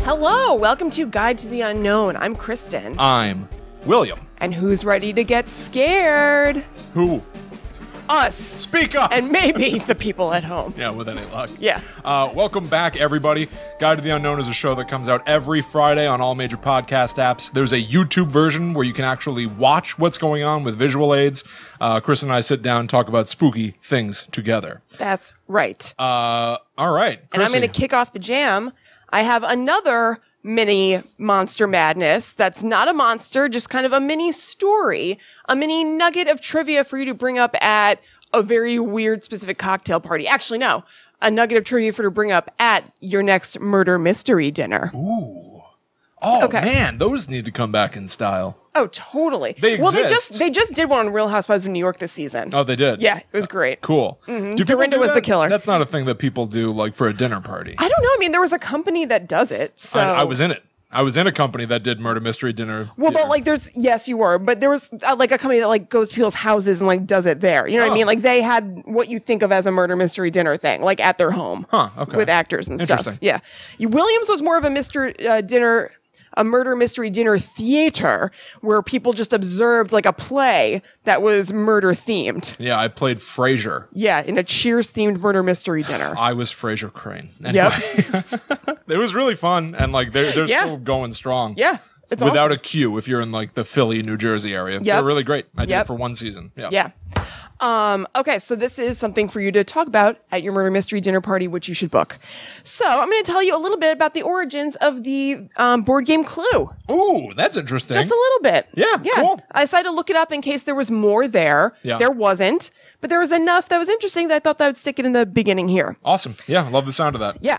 Hello, welcome to Guide to the Unknown. I'm Kristen. I'm William. And who's ready to get scared? Who? Us. Speak up! And maybe the people at home. Yeah, with any luck. Yeah. Welcome back, everybody. Guide to the Unknown is a show that comes out every Friday on all major podcast apps. There's a YouTube version where you can actually watch what's going on with visual aids. Chris and I sit down and talk about spooky things together. That's right. All right. And I'm Chrissy. going to kick off the jam. I have another mini monster madness that's not a monster, just kind of a mini story, a mini nugget of trivia for you to bring up at a very weird specific cocktail party. Actually, no, a nugget of trivia for you to bring up at your next murder mystery dinner. Ooh. Oh, Okay. man, those need to come back in style. Oh, totally. They Well, exist. they just did one on Real Housewives of New York this season. Oh, they did? Yeah, it was great. Cool. Mm-hmm. Do people Dorinda do was that? the killer. That's not a thing that people do, like, for a dinner party. I don't know. I mean, there was a company that does it. So I was in it. I was in a company that did murder mystery dinner. Well, theater. but like, yes, you were, but there was like a company that like goes to people's houses and like does it there. You know what I mean? Like they had what you think of as a murder mystery dinner thing, like at their home, Okay. with actors and stuff. Interesting. Yeah, Williams was more of a murder mystery dinner theater where people just observed like a play that was murder themed. Yeah, I played Frasier. Yeah, in a Cheers themed murder mystery dinner. I was Frasier Crane. Anyway, Yep. it was really fun, and like they're Yeah. still going strong. Yeah. It's without awesome. a queue. If you're in like the Philly, New Jersey area, Yep. they're really great. I did Yep. it for one season. Yeah. Yeah. Okay, so this is something for you to talk about at your murder mystery dinner party, which you should book. So I'm going to tell you a little bit about the origins of the board game Clue. Ooh, that's interesting. Just a little bit. Yeah, cool. I decided to look it up in case there was more there. Yeah. There wasn't, but there was enough that was interesting that I thought that I would stick it in the beginning here. Awesome. Yeah, I love the sound of that. Yeah.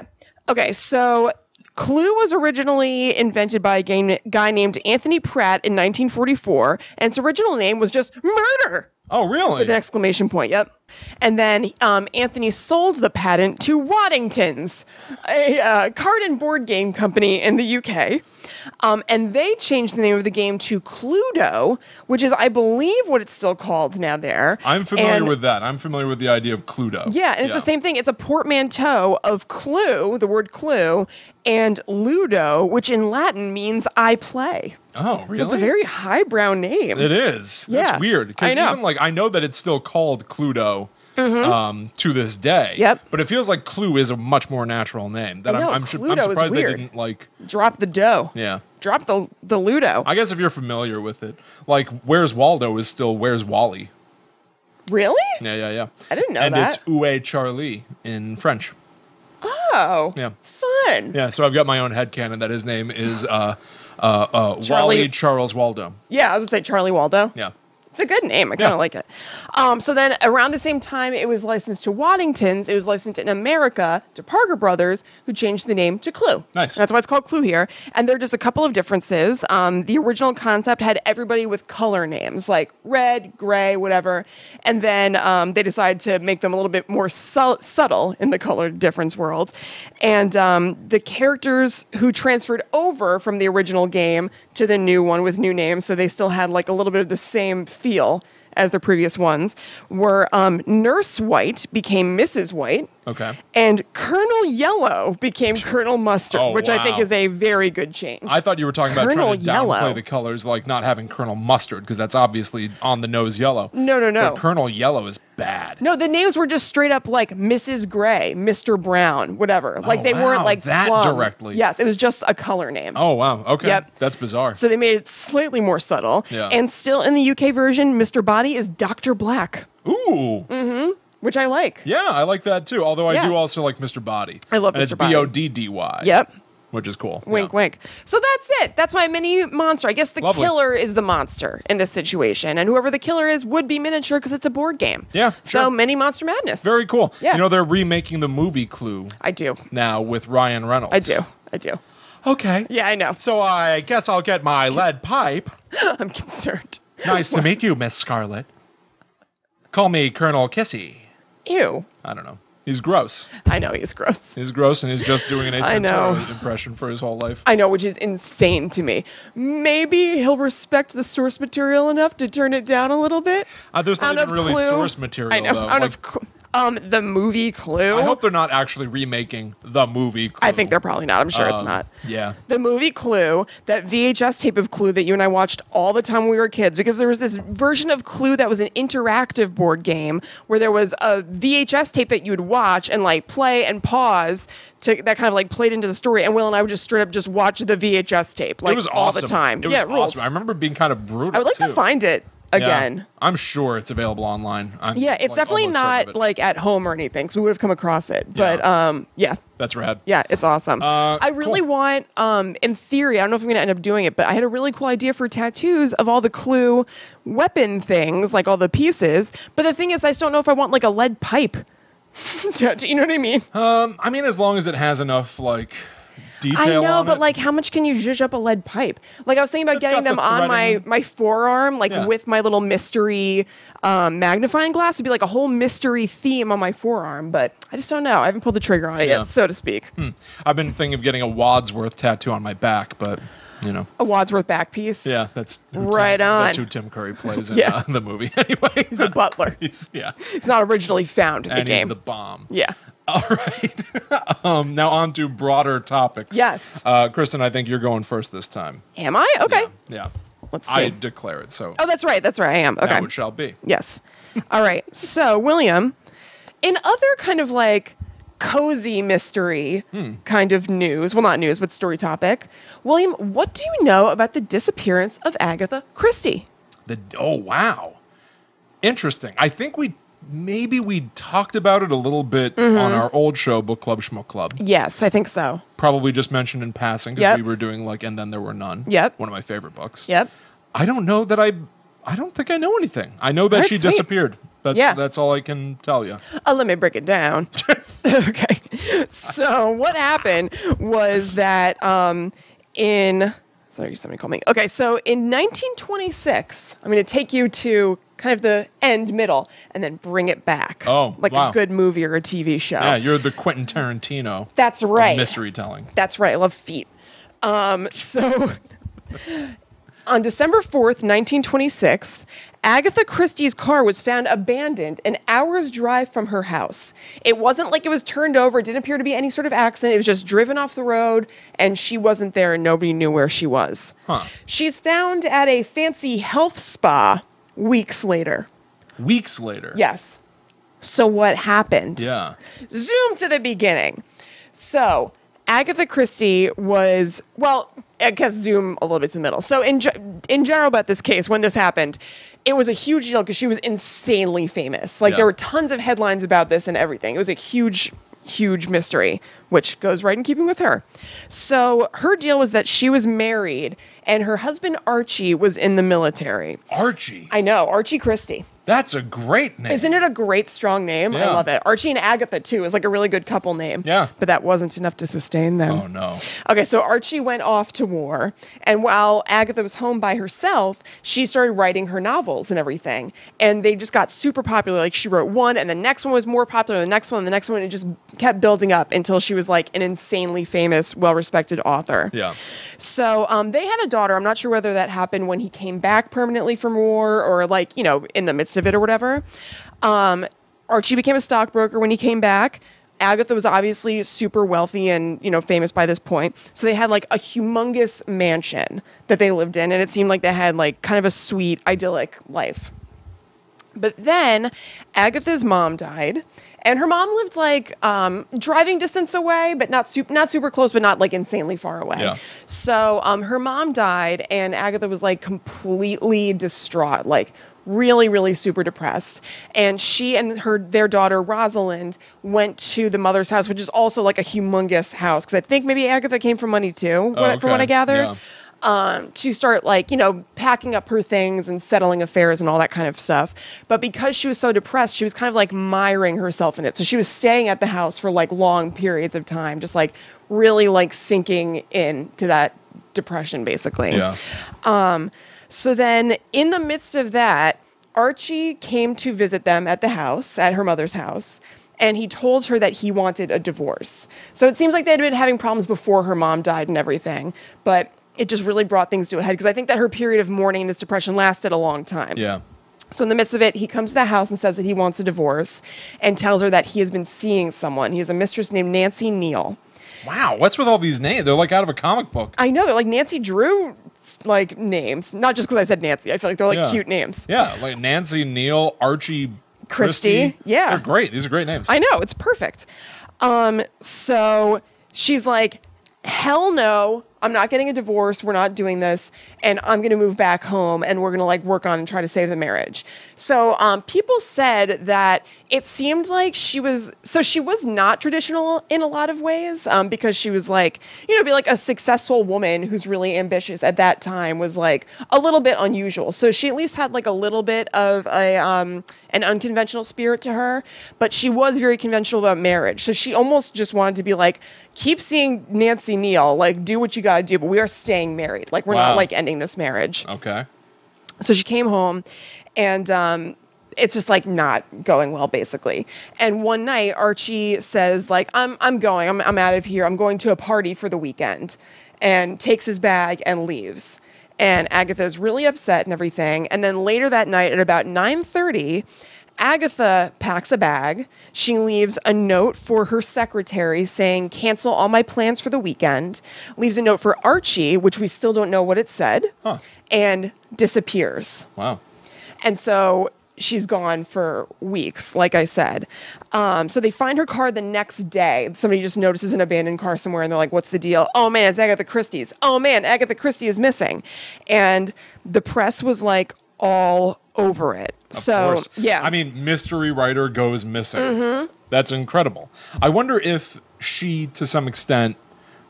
Okay, so Clue was originally invented by a guy named Anthony Pratt in 1944, and its original name was just Murder! Oh, really? With an exclamation point, yep. And then Anthony sold the patent to Waddington's, a card and board game company in the UK. And they changed the name of the game to Cluedo, which is, I believe, what it's still called now there. I'm familiar with that. I'm familiar with the idea of Cluedo. Yeah, and it's the same thing. It's a portmanteau of clue, the word clue, and ludo, which in Latin means I play. Oh, really? So it's a very highbrow name. It is. Yeah. That's weird. I Because know. even like I know that it's still called Cluedo to this day. Yep. But it feels like Clue is a much more natural name. That I know, I'm Cluedo is surprised they weird. didn't like. Drop the dough. Yeah. Drop the ludo. I guess if you're familiar with it, like Where's Waldo is still Where's Wally. Really? Yeah. I didn't know and that. it's Où est Charlie in French. Oh. Yeah. Fun. Yeah, so I've got my own headcanon that his name is Charlie- Wally Charles Waldo. Yeah, I was going to say Charlie Waldo. Yeah. It's a good name. I kind of like it. So then around the same time it was licensed to Waddington's, it was licensed in America to Parker Brothers, who changed the name to Clue. Nice. That's why it's called Clue here. And there are just a couple of differences. The original concept had everybody with color names, like red, gray, whatever. And then they decided to make them a little bit more subtle in the color difference world. And the characters who transferred over from the original game to the new one with new names, so they still had like a little bit of the same feel as the previous ones, were Nurse White became Mrs. White. Okay. And Colonel Yellow became Colonel Mustard, Oh, which I think wow. is a very good change. I thought you were talking about Colonel trying to Yellow. downplay the colors, like not having Colonel Mustard, because that's obviously on the nose yellow. No. But Colonel Yellow is bad. No, the names were just straight up like Mrs. Gray, Mr. Brown, whatever. Like they wow, weren't like that plum. directly. Yes, it was just a color name. Oh, wow. Okay. Yep. That's bizarre. So they made it slightly more subtle. Yeah. And still in the UK version, Mr. Body is Dr. Black, Ooh. which I like. Yeah, I like that too. Although I Yeah. do also like Mr. Body. I love and Mr. it's Body. Boddy. Yep. Which is cool. Wink, Yeah. wink. So that's it. That's my mini monster. I guess the Lovely. killer is the monster in this situation. And whoever the killer is would be miniature because it's a board game. Yeah, So sure. mini Monster Madness. Very cool. Yeah. You know, they're remaking the movie Clue I do. now with Ryan Reynolds. I do. Okay. Yeah, I know. So I guess I'll get my lead pipe. I'm concerned. Nice to meet you, Miss Scarlet. Call me Colonel Kissy. Ew. I don't know. He's gross. I know he's gross. He's gross, and he's just doing an Ace I know. Ventura impression for his whole life. I know, which is insane to me. Maybe he'll respect the source material enough to turn it down a little bit. There's not Out even of really Clue. source material, I know. though. Out Like, of The movie Clue. I hope they're not actually remaking the movie Clue. I think they're probably not. I'm sure it's not. Yeah. The movie Clue, that VHS tape of Clue that you and I watched all the time when we were kids, because there was this version of Clue that was an interactive board game where there was a VHS tape that you would watch and like play and pause that kind of like played into the story. And Will and I would just straight up just watch the VHS tape like it was all awesome. the time. It was it ruled. awesome. I remember being kind of brutal. I would like to find it again. Yeah. I'm sure it's available online. It's definitely not like at home or anything, so we would have come across it. But that's rad. Yeah, it's awesome. I really cool. want, in theory, I don't know if I'm going to end up doing it, but I had a really cool idea for tattoos of all the Clue weapon things, like all the pieces. But the thing is, I just don't know if I want like a lead pipe. You know what I mean? I mean, as long as it has enough like detail. I know, on but it. like, how much can you zhuzh up a lead pipe? Like, I was thinking about getting them on my forearm, like with my little mystery magnifying glass. It'd be like a whole mystery theme on my forearm, but I just don't know. I haven't pulled the trigger on it yet, so to speak. I've been thinking of getting a Wadsworth tattoo on my back, but you know, a Wadsworth back piece. Yeah, that's right on. That's who Tim Curry plays in the movie. Anyway, he's the butler. He's not originally found in the game. He's the bomb. Yeah. All right. Now on to broader topics. Yes. Kristen, I think you're going first this time. Am I? Okay. Yeah. Let's see. I declare it. So. Oh, that's right. That's right. I am. Okay. Now it shall be. Yes. All right. So, William, in other kind of like cozy mystery kind of news, well, not news, but story topic, William, what do you know about the disappearance of Agatha Christie? Oh, wow. Interesting. I think we talked about it a little bit on our old show, Book Club, Schmook Club. Yes, I think so. Probably just mentioned in passing because we were doing like And Then There Were None. Yep. One of my favorite books. Yep. I don't know that I don't think I know anything. I know that she disappeared. That's all I can tell you. Let me break it down. Okay. So what happened was that sorry, somebody called me. Okay, so in 1926, I'm going to take you to kind of the middle, and then bring it back. Oh, like a good movie or a TV show. Yeah, you're the Quentin Tarantino. That's right. Of mystery telling. That's right. I love feet. So on December 4th, 1926, Agatha Christie's car was found abandoned an hour's drive from her house. It wasn't like it was turned over. It didn't appear to be any sort of accident. It was just driven off the road, and she wasn't there, and nobody knew where she was. She's found at a fancy health spa weeks later. Weeks later? Yes. So what happened? Yeah. Zoom to the beginning. So Agatha Christie was, well, I guess zoom a little bit to the middle. So in general about this case, when this happened, it was a huge deal because she was insanely famous. Like there were tons of headlines about this and everything. It was a huge mystery, which goes right in keeping with her. So her deal was that she was married and her husband Archie was in the military. Archie? I know, Archie Christie. That's a great name. Isn't it a great, strong name? Yeah. I love it. Archie and Agatha, too, is like a really good couple name. Yeah. But that wasn't enough to sustain them. Oh, no. Okay, so Archie went off to war, and while Agatha was home by herself, she started writing her novels and everything. And they just got super popular. Like, she wrote one, and the next one was more popular, and the next one, and the next one, and it just kept building up until she was like an insanely famous, well-respected author. Yeah. So they had a daughter. I'm not sure whether that happened when he came back permanently from war or like, you know, in the midst of it or whatever. Archie became a stockbroker when he came back. Agatha was obviously super wealthy and, you know, famous by this point. So they had like a humongous mansion that they lived in. And it seemed like they had like kind of a sweet, idyllic life. But then Agatha's mom died. And her mom lived like driving distance away, but not super close, but not like insanely far away. Yeah. So her mom died, and Agatha was like completely distraught, like really, really super depressed. And she and their daughter Rosalind went to the mother's house, which is also like a humongous house, because I think maybe Agatha came from money too, from what I gathered. Yeah. To start like, you know, packing up her things and settling affairs and all that kind of stuff. But because she was so depressed, she was kind of like miring herself in it. So she was staying at the house for like long periods of time, just like really like sinking into that depression, basically. Yeah. So then in the midst of that, Archie came to visit them at the house, at her mother's house. And he told her that he wanted a divorce. So it seems like they'd been having problems before her mom died and everything. But it just really brought things to a head, because I think that her period of mourning, this depression, lasted a long time. Yeah. So in the midst of it, he comes to the house and says that he wants a divorce and tells her that he has been seeing someone. He has a mistress named Nancy Neal. Wow, what's with all these names? They're like out of a comic book. I know, they're like Nancy Drew like names. Not just because I said Nancy. I feel like they're like cute names. Yeah, like Nancy Neal, Archie Christie. Yeah. They're great. These are great names. I know, it's perfect. So she's like, hell no, I'm not getting a divorce. We're not doing this. And I'm going to move back home and we're going to like work on and try to save the marriage. So people said that it seemed like she was not traditional in a lot of ways because she was like, be like a successful woman who's really ambitious at that time was like a little bit unusual. So she at least had like a little bit of an unconventional spirit to her, but she was very conventional about marriage. So she almost just wanted to be like, keep seeing Nancy Neal, like do what you got to do, but we are staying married. Like we're not like ending this marriage. Okay. So she came home and it's just like not going well basically. And one night Archie says like, I'm out of here. I'm going to a party for the weekend, and takes his bag and leaves. And Agatha is really upset and everything. And then later that night at about 9:30, Agatha packs a bag. She leaves a note for her secretary saying, cancel all my plans for the weekend. Leaves a note for Archie, which we still don't know what it said, and disappears. Wow. And so she's gone for weeks, like I said. So they find her car the next day. Somebody just notices an abandoned car somewhere, and they're like, what's the deal? Oh, man, it's Agatha Christie's. Oh, man, Agatha Christie is missing. And the press was like all over it. Of course. Yeah. I mean, mystery writer goes missing. Mm-hmm. That's incredible. I wonder if she, to some extent,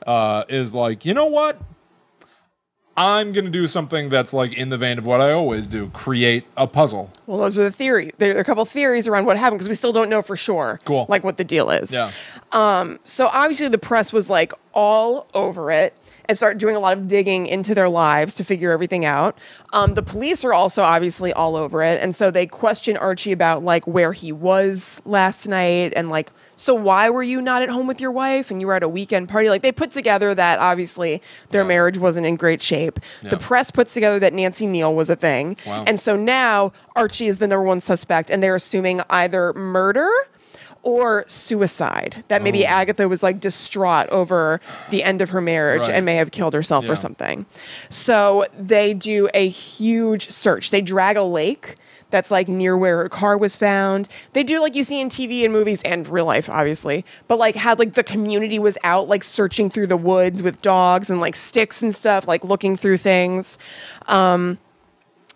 is like, you know what? I'm going to do something that's like in the vein of what I always do, create a puzzle. Well, those are the theories. There are a couple of theories around what happened because we still don't know for sure, like what the deal is. Yeah. So obviously the press was like all over it and started doing a lot of digging into their lives to figure everything out. The police are also obviously all over it. And so they question Archie about like where he was last night and like, so why were you not at home with your wife and you were at a weekend party? Like they put together that obviously their marriage wasn't in great shape. Yeah. The press puts together that Nancy Neal was a thing. Wow. And so now Archie is the number one suspect and they're assuming either murder or suicide. That maybe Agatha was like distraught over the end of her marriage and may have killed herself or something. So they do a huge search. They drag a lake that's like near where her car was found. They do like you see in TV and movies and real life, obviously, but like had like the community was out like searching through the woods with dogs and like sticks and stuff, like looking through things.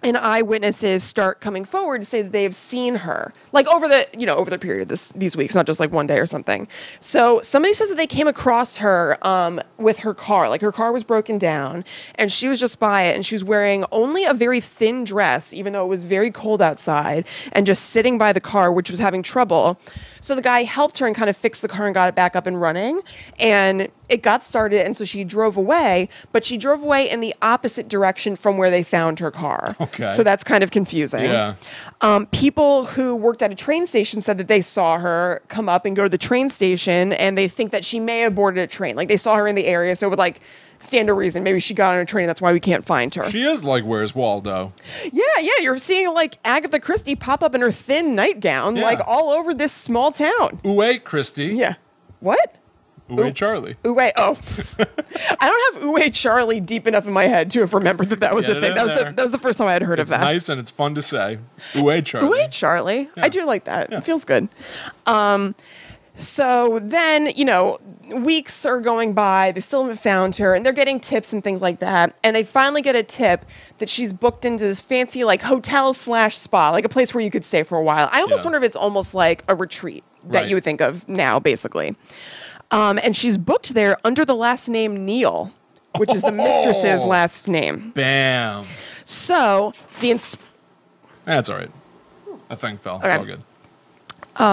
And eyewitnesses start coming forward to say that they have seen her, like over the period of these weeks, not just like one day or something. So somebody says that they came across her with her car. Like her car was broken down, and she was just by it, and she was wearing only a very thin dress, even though it was very cold outside, and just sitting by the car, which was having trouble. So the guy helped her and kind of fixed the car and got it back up and running, and it got started, and so she drove away, but she drove away in the opposite direction from where they found her car. Okay. So that's kind of confusing. Yeah. People who worked at a train station said that they saw her come up and go to the train station, and they think that she may have boarded a train. Like they saw her in the area, so it would like stand to reason. Maybe she got on a train, and that's why we can't find her. She is like, where's Waldo? Yeah. You're seeing like Agatha Christie pop up in her thin nightgown, like all over this small town. Uwe Christie. Yeah. What? Uwe Charlie. Uwe, I don't have Uwe Charlie deep enough in my head to have remembered that was the thing. That was the first time I had heard of that. It's nice and it's fun to say. Uwe Charlie. Uwe Charlie. Yeah. I do like that. Yeah. It feels good. So then, weeks are going by. They still haven't found her, and they're getting tips and things like that. And they finally get a tip that she's booked into this fancy like hotel/spa, like a place where you could stay for a while. I almost wonder if it's almost like a retreat that you would think of now, basically. And she's booked there under the last name Neal, which is the mistress's last name. Bam. So that's all right. That thing fell. Okay. It's all good.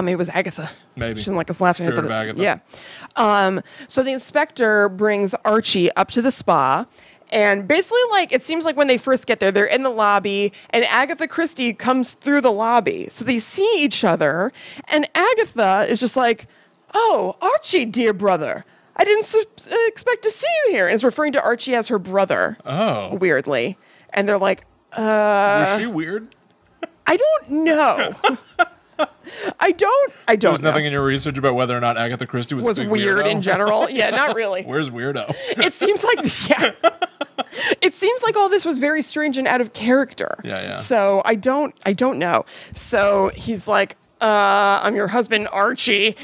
It was Agatha. Maybe. She didn't like us last name. Agatha. Yeah. So the inspector brings Archie up to the spa. And basically, like, it seems like when they first get there, they're in the lobby, and Agatha Christie comes through the lobby. So they see each other, and Agatha is just like, oh, Archie, dear brother. I didn't expect to see you here. And is referring to Archie as her brother. Oh. Weirdly. And they're like, Was she weird? I don't know. I don't There was nothing know. in your research about whether or not Agatha Christie was a big weird weirdo? in general. Yeah, not really. Where's Weirdo? It seems like, yeah. It seems like all this was very strange and out of character. Yeah. So I don't know. So he's like, I'm your husband, Archie.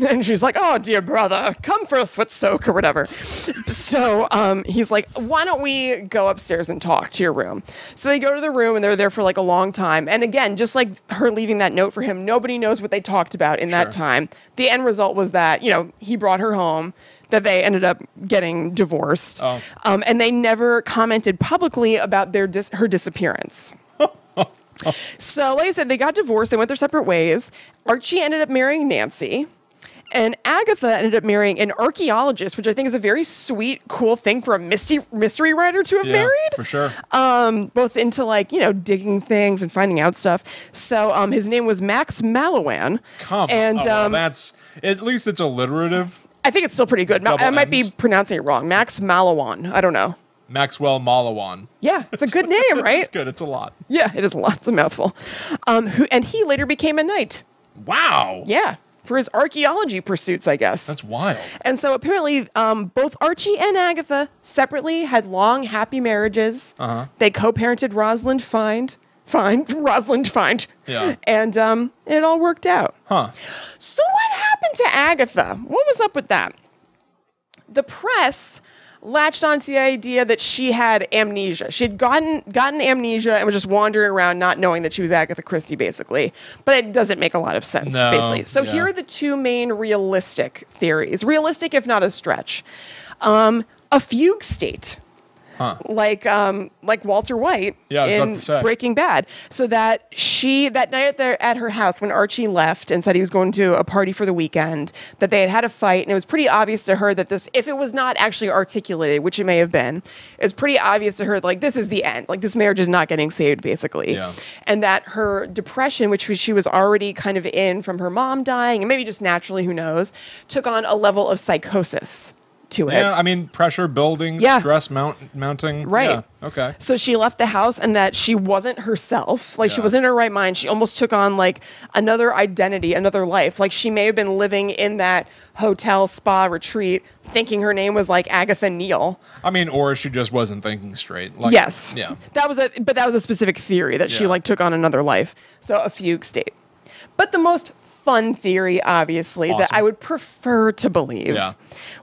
And she's like, oh, dear brother, come for a foot soak or whatever. So he's like, why don't we go upstairs and talk to your room? So they go to the room and they're there for like a long time. And again, just like her leaving that note for him, nobody knows what they talked about in that time. The end result was that, he brought her home, that they ended up getting divorced. Oh. And they never commented publicly about her disappearance. So, like I said, they got divorced. They went their separate ways. Archie ended up marrying Nancy. And Agatha ended up marrying an archaeologist, which I think is a very sweet, cool thing for a mystery writer to have married. For sure. Both into digging things and finding out stuff. So his name was Max Mallowan. That's at least it's alliterative. I think it's still pretty good. Double I might Ms. be pronouncing it wrong. Max Mallowan. I don't know. Maxwell Malawan. Yeah, it's a good name, right? It's good. It's a lot. Yeah, it is a lot. It's a mouthful. And he later became a knight. Wow. Yeah, for his archaeology pursuits, I guess. That's wild. And so apparently, both Archie and Agatha separately had long, happy marriages. Uh-huh. They co-parented Rosalind Find. Yeah. And it all worked out. Huh. So what happened to Agatha? What was up with that? The press latched onto the idea that she had amnesia. She had gotten amnesia and was just wandering around not knowing that she was Agatha Christie, basically. But it doesn't make a lot of sense, basically. So here are the two main realistic theories. Realistic, if not a stretch. A fugue state. Huh. Like Walter White in Breaking Bad. So that night at her house when Archie left and said he was going to a party for the weekend, that they had a fight, and it was pretty obvious to her that this, if it was not actually articulated, which it may have been, it was pretty obvious to her, like, this is the end. Like, this marriage is not getting saved, basically. Yeah. And that her depression, which she was already kind of in from her mom dying, and maybe just naturally, who knows, took on a level of psychosis to it. Yeah, I mean, pressure building, stress mounting. Right. Yeah, okay. So she left the house, and that she wasn't herself. Like, she wasn't in her right mind. She almost took on, like, another identity, another life. Like, she may have been living in that hotel spa retreat thinking her name was, like, Agatha Neal. I mean, or she just wasn't thinking straight. Like, yes. Yeah. That was a specific theory that she, like, took on another life. So a fugue state. But the most fun theory, obviously, that I would prefer to believe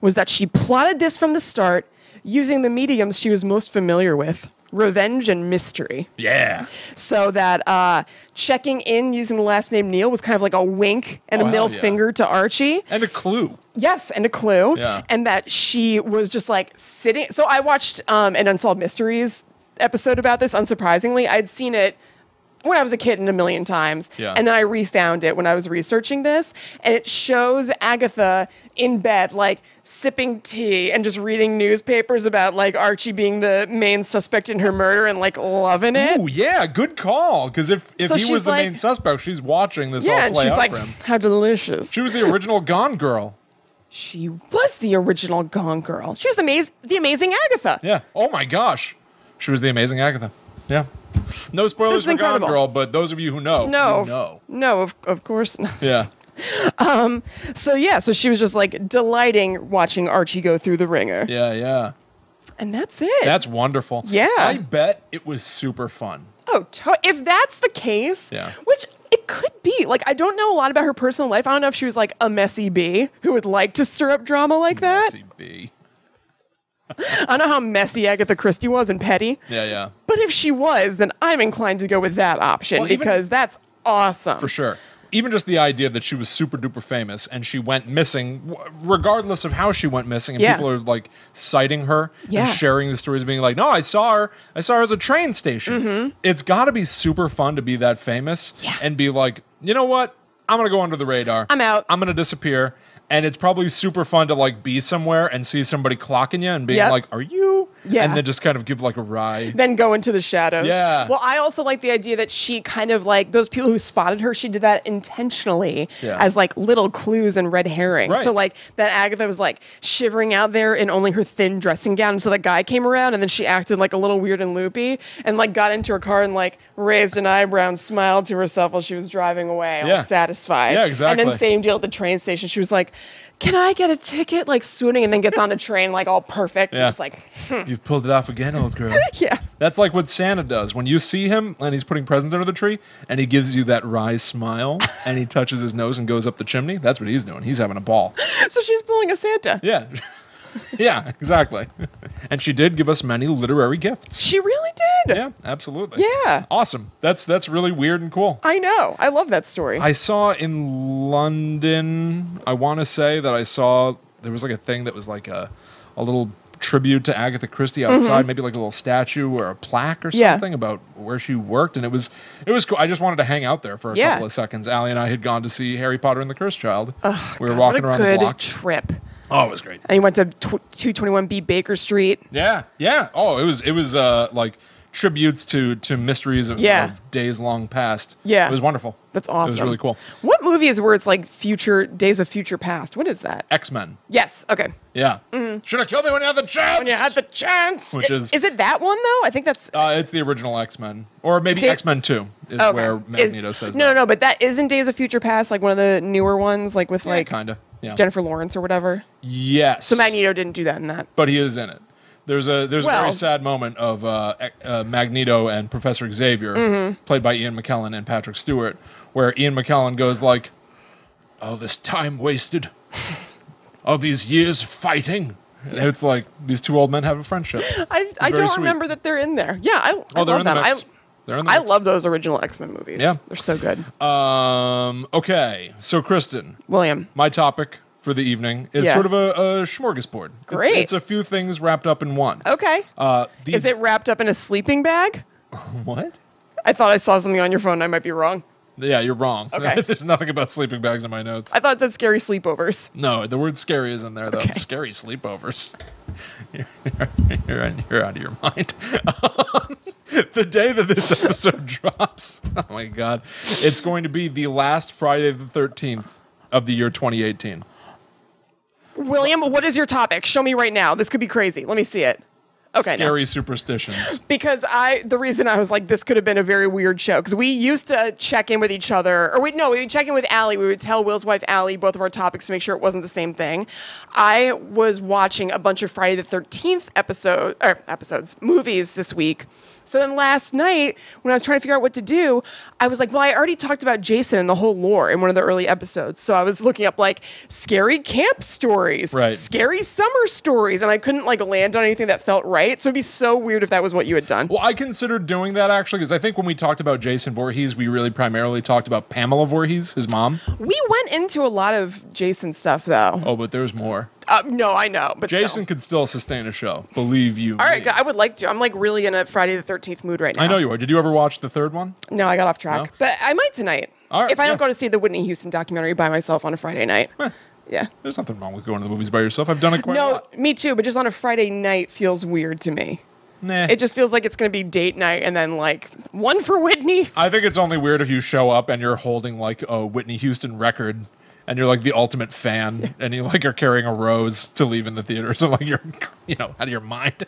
was that she plotted this from the start using the mediums she was most familiar with, revenge and mystery. Yeah. So that checking in using the last name Neal was kind of like a wink and a middle finger to Archie. And a clue. Yes, and a clue. Yeah. And that she was just like sitting. So I watched an Unsolved Mysteries episode about this, unsurprisingly. I'd seen it when I was a kid and a million times. Yeah. And then I refound it when I was researching this. And it shows Agatha in bed, like sipping tea and just reading newspapers about like Archie being the main suspect in her murder and like loving it. Oh, yeah, good call. Because if So he was the like, main suspect, she's watching this all and play she's out like, for him. how delicious. She was the original Gone Girl. She was the original Gone Girl. She was the amazing Agatha. Yeah. Oh my gosh. She was the amazing Agatha. Yeah. No spoilers for Gone Girl, but those of you who know, No, of course not. Yeah. So she was just like delighting watching Archie go through the ringer. Yeah. And that's it. That's wonderful. Yeah. I bet it was super fun. Oh, if that's the case, Yeah. which it could be. Like, I don't know a lot about her personal life. I don't know if she was like a messy bee who would like to stir up drama like that. Messy bee. I don't know how messy Agatha Christie was and petty. Yeah. But if she was, then I'm inclined to go with that option because that's awesome. For sure. Even just the idea that she was super duper famous and she went missing, regardless of how she went missing, and people are like citing her and sharing the stories, being like, "No, I saw her at the train station." Mm-hmm. It's got to be super fun to be that famous and be like, you know what? I'm gonna go under the radar. I'm out. I'm gonna disappear. And it's probably super fun to like be somewhere and see somebody clocking you and being like, "Are you Yeah. and then just kind of give like a wry. Then go into the shadows. Yeah. Well, I also like the idea that she kind of like those people who spotted her, she did that intentionally as like little clues and red herrings. Right. So like that Agatha was like shivering out there in only her thin dressing gown. And so that guy came around and then she acted like a little weird and loopy and like got into her car and like raised an eyebrow and smiled to herself while she was driving away, all satisfied. Yeah, exactly. And then same deal at the train station. She was like, can I get a ticket? Like swooning, and then gets on the train like all perfect. Yeah. Just like, You've pulled it off again, old girl. yeah. That's like what Santa does. When you see him and he's putting presents under the tree and he gives you that wry smile and he touches his nose and goes up the chimney, that's what he's doing. He's having a ball. So she's pulling a Santa. Yeah. Yeah, exactly. And she did give us many literary gifts. She really did. Yeah, absolutely. Yeah. Awesome. That's really weird and cool. I know. I love that story. I saw in London, I want to say that I saw, there was like a thing that was like a little tribute to Agatha Christie outside, maybe like a little statue or a plaque or something about where she worked, and it was cool. I just wanted to hang out there for a couple of seconds. Allie and I had gone to see Harry Potter and the Cursed Child. We were walking around the block. What a good trip. Oh, it was great. And you went to 221B Baker Street. Yeah, yeah. Oh, it was like tributes to mysteries of days long past. Yeah. It was wonderful. That's awesome. It was really cool. What movie is where it's like Days of Future Past? What is that? X-Men. Yes. Okay. Yeah. Should have killed me when you had the chance. When you had the chance. Which is it that one though? I think that's. It's the original X-Men, or maybe X-Men 2 is where Magneto says that. No, but that isn't Days of Future Past, like one of the newer ones, like with kinda. Yeah. Jennifer Lawrence or whatever. Yes. So Magneto didn't do that in that. But he is in it. There's a very sad moment of Magneto and Professor Xavier, played by Ian McKellen and Patrick Stewart, where Ian McKellen goes like, "Oh, this time wasted, all these years fighting." And it's like these two old men have a friendship. I don't remember that they're in there. Yeah, I love them. I love those original X-Men movies. Yeah, they're so good. Okay, so Kristen, William, my topic for the evening is sort of a smorgasbord. Great. It's a few things wrapped up in one. Okay. Is it wrapped up in a sleeping bag? What? I thought I saw something on your phone. I might be wrong. Yeah, you're wrong. Okay. There's nothing about sleeping bags in my notes. I thought it said scary sleepovers. No, the word scary is in there, though. Okay. Scary sleepovers. You're out of your mind. The day that this episode drops, oh my God, it's going to be the last Friday the 13th of the year 2018. William, what is your topic? Show me right now. This could be crazy. Let me see it. Okay. Scary superstitions. Because the reason I was like, this could have been a very weird show, because we used to check in with each other, we would check in with Allie. We would tell Will's wife, Allie, both of our topics to make sure it wasn't the same thing. I was watching a bunch of Friday the 13th movies this week. So then last night, when I was trying to figure out what to do, I was like, well, I already talked about Jason and the whole lore in one of the early episodes. So I was looking up like scary camp stories, scary summer stories, and I couldn't like land on anything that felt right. So it'd be so weird if that was what you had done. Well, I considered doing that actually, because I think when we talked about Jason Voorhees, we really primarily talked about Pamela Voorhees, his mom. We went into a lot of Jason stuff though. Oh, but there's more. No, I know, but Jason could still sustain a show. Believe you. All right, I would like to. I'm like really in a Friday the 13th mood right now. I know you are. Did you ever watch the third one? No, I got off track. No? But I might tonight. All right, if I don't go to see the Whitney Houston documentary by myself on a Friday night. Yeah. There's nothing wrong with going to the movies by yourself. I've done it quite a lot. No, me too, but just on a Friday night feels weird to me. Nah. It just feels like it's going to be date night and then like one for Whitney. I think it's only weird if you show up and you're holding like a Whitney Houston record and you're like the ultimate fan and you like are carrying a rose to leave in the theater. So like you're, out of your mind.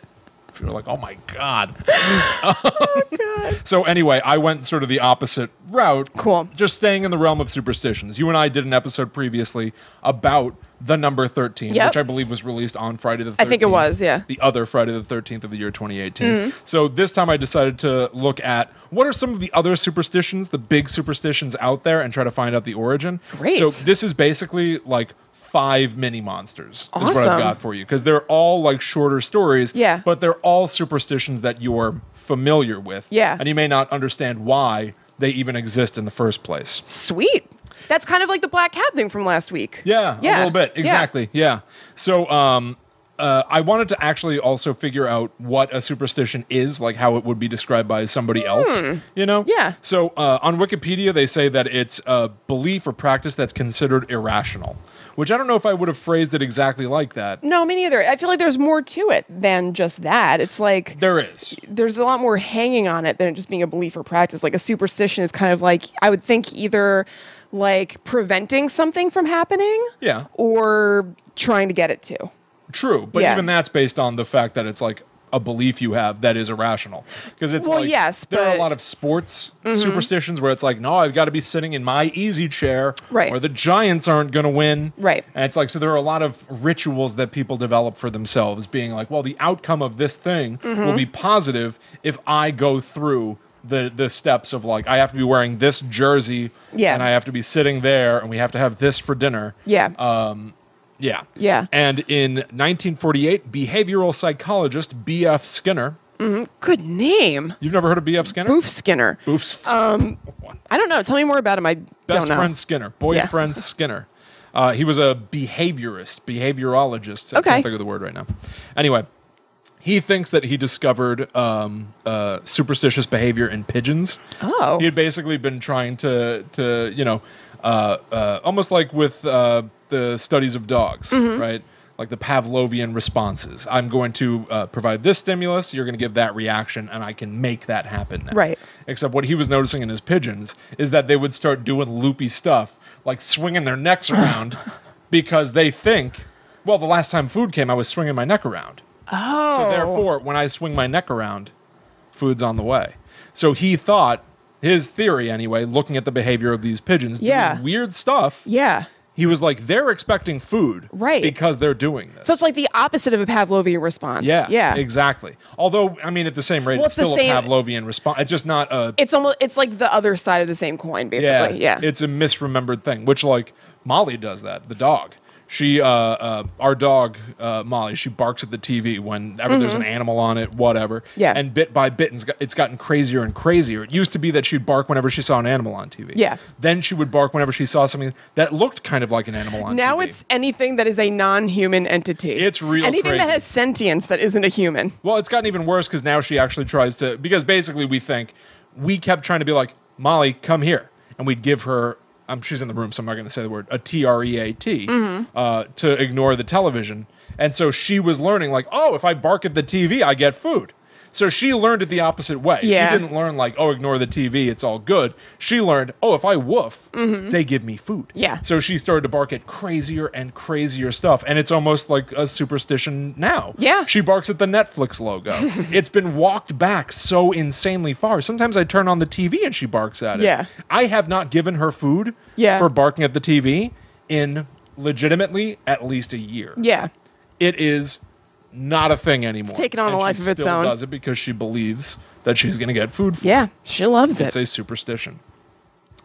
You're like, oh my God. Oh God. So anyway, I went sort of the opposite route. Cool. Just staying in the realm of superstitions. You and I did an episode previously about the number 13, which I believe was released on Friday the 13th. I think it was, yeah. The other Friday the 13th of the year 2018. So this time I decided to look at what are some of the other superstitions, the big superstitions out there, and try to find out the origin. Great. So this is basically like 5 mini monsters is what I've Awesome. got for you. Because they're all like shorter stories, Yeah. but they're all superstitions that you're familiar with. Yeah. And you may not understand why they even exist in the first place. Sweet. That's kind of like the black cat thing from last week. Yeah, a little bit. Exactly. Yeah. So I wanted to actually also figure out what a superstition is, like how it would be described by somebody else, Yeah. So on Wikipedia, they say that it's a belief or practice that's considered irrational, which I don't know if I would have phrased it exactly like that. No, me neither. I feel like there's more to it than just that. It's like There is. there's a lot more hanging on it than it just being a belief or practice. Like a superstition is kind of like, I would think, either like preventing something from happening, Yeah. or trying to get it to. True, but Yeah. even that's based on the fact that it's like a belief you have that is irrational. Because it's Well, like, yes, there are a but- lot of sports superstitions where it's like, no, I've got to be sitting in my easy chair, Right. or the Giants aren't going to win. Right. And it's like, so there are a lot of rituals that people develop for themselves, being like, well, the outcome of this thing will be positive if I go through the steps of like, I have to be wearing this jersey, Yeah. and I have to be sitting there, and we have to have this for dinner. Yeah. Yeah. Yeah. And in 1948, behavioral psychologist B.F. Skinner. Good name. You've never heard of B.F. Skinner? Boof Skinner. Boofs. I don't know. Tell me more about him. I Best don't know. friend Skinner. Boyfriend Skinner. He was a behaviorologist. I Okay. can't think of the word right now. Anyway, he thinks that he discovered superstitious behavior in pigeons. Oh. He had basically been trying to almost like with the studies of dogs, Mm-hmm. right? Like the Pavlovian responses. I'm going to provide this stimulus, you're going to give that reaction, and I can make that happen now. Right. Except what he was noticing in his pigeons is that they would start doing loopy stuff, like swinging their necks around because they think, well, the last time food came, I was swinging my neck around. Oh. So therefore, when I swing my neck around, food's on the way. So he thought, his theory anyway, looking at the behavior of these pigeons Yeah. doing weird stuff, Yeah. he was like, they're expecting food, Right. because they're doing this. So it's like the opposite of a Pavlovian response. yeah, Yeah. exactly. Although, I mean, at the same rate, Well, it's it's the still same- a Pavlovian response. It's just not a It's like the other side of the same coin, basically. Yeah. it's a misremembered thing, which like Molly does that, the dog. She, our dog, Molly, she barks at the TV whenever there's an animal on it, whatever. Yeah. And bit by bit, it's gotten crazier and crazier. It used to be that she'd bark whenever she saw an animal on TV. Yeah. Then she would bark whenever she saw something that looked kind of like an animal on TV. Now it's anything that is a non-human entity. It's real anything crazy. that has sentience that isn't a human. Well, it's gotten even worse because now she actually tries to, because basically we kept trying to be like, Molly, come here. And we'd give her, she's in the room, so I'm not going to say the word, a TREAT, to ignore the television. And so she was learning like, oh, if I bark at the TV, I get food. So she learned it the opposite way. Yeah. She didn't learn like, oh, ignore the TV, it's all good. She learned, oh, if I woof, they give me food. Yeah. So she started to bark at crazier and crazier stuff. And it's almost like a superstition now. Yeah. She barks at the Netflix logo. It's been walked back so insanely far. Sometimes I turn on the TV and she barks at it. Yeah. I have not given her food Yeah. for barking at the TV in legitimately at least a year. Yeah. It is not a thing anymore. It's taken on a life of its own. She does it because she believes that she's going to get food for Yeah. She loves It's it. a superstition.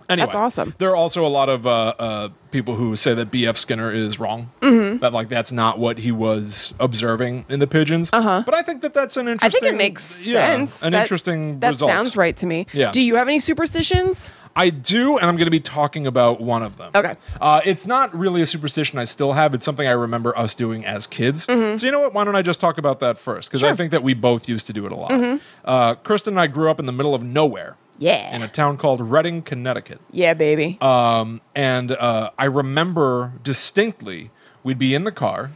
Anyway, That's awesome. There are also a lot of people who say that B.F. Skinner is wrong. That like that's not what he was observing in the pigeons. But I think that that's an I interesting. think it makes sense. An interesting That result. sounds right to me. Yeah. Do you have any superstitions? I do, and I'm going to be talking about one of them. Okay. It's not really a superstition I still have. It's something I remember us doing as kids. So you know what? Why don't I just talk about that first? Because I think that we both used to do it a lot. Kristen and I grew up in the middle of nowhere. Yeah. In a town called Reading, Connecticut. Yeah, baby. And I remember distinctly we'd be in the car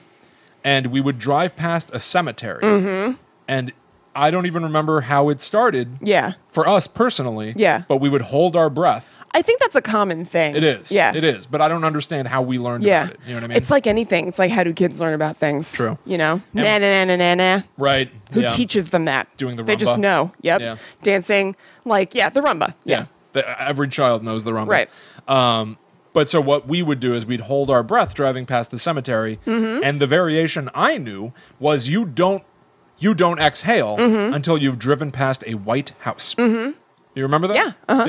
and we would drive past a cemetery. And I don't even remember how it started Yeah. for us personally. Yeah. But we would hold our breath. I think that's a common thing. It is. Yeah. It is. But I don't understand how we learned Yeah. about it. You know what I mean? It's like anything. It's like, how do kids learn about things? True. You know? And- Na na na na na na. right. Who yeah. teaches them that? Doing the They just rumba. know. Yep. Yeah. Dancing. Like, yeah, the rumba. Yeah. Every child knows the rumba. Right. But so what we would do is we'd hold our breath driving past the cemetery, and the variation I knew was you don't exhale until you've driven past a white house. You remember that? Yeah, uh-huh.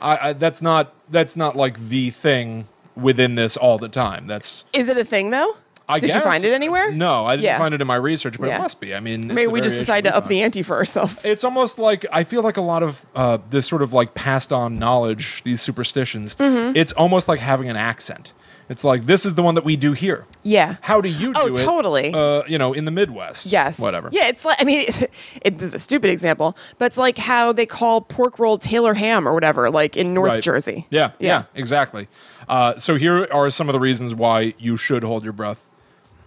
Yeah. That's not like the thing within this all the time. That's Is it a thing, though? I Did guess. you find it anywhere? No, I didn't Yeah. find it in my research, but Yeah. it must be. I mean, it's Maybe the we just variation decided to we up the find. ante for ourselves. It's almost like I feel like a lot of this sort of like passed on knowledge, these superstitions. It's almost like having an accent It's like, this is the one that we do here. Yeah. How do you do it? Oh, totally. In the Midwest. Yes. Whatever. Yeah, it's like, I mean, it is a stupid example, but it's like how they call pork roll Taylor ham or whatever, like in North Jersey. Yeah, exactly. So here are some of the reasons why you should hold your breath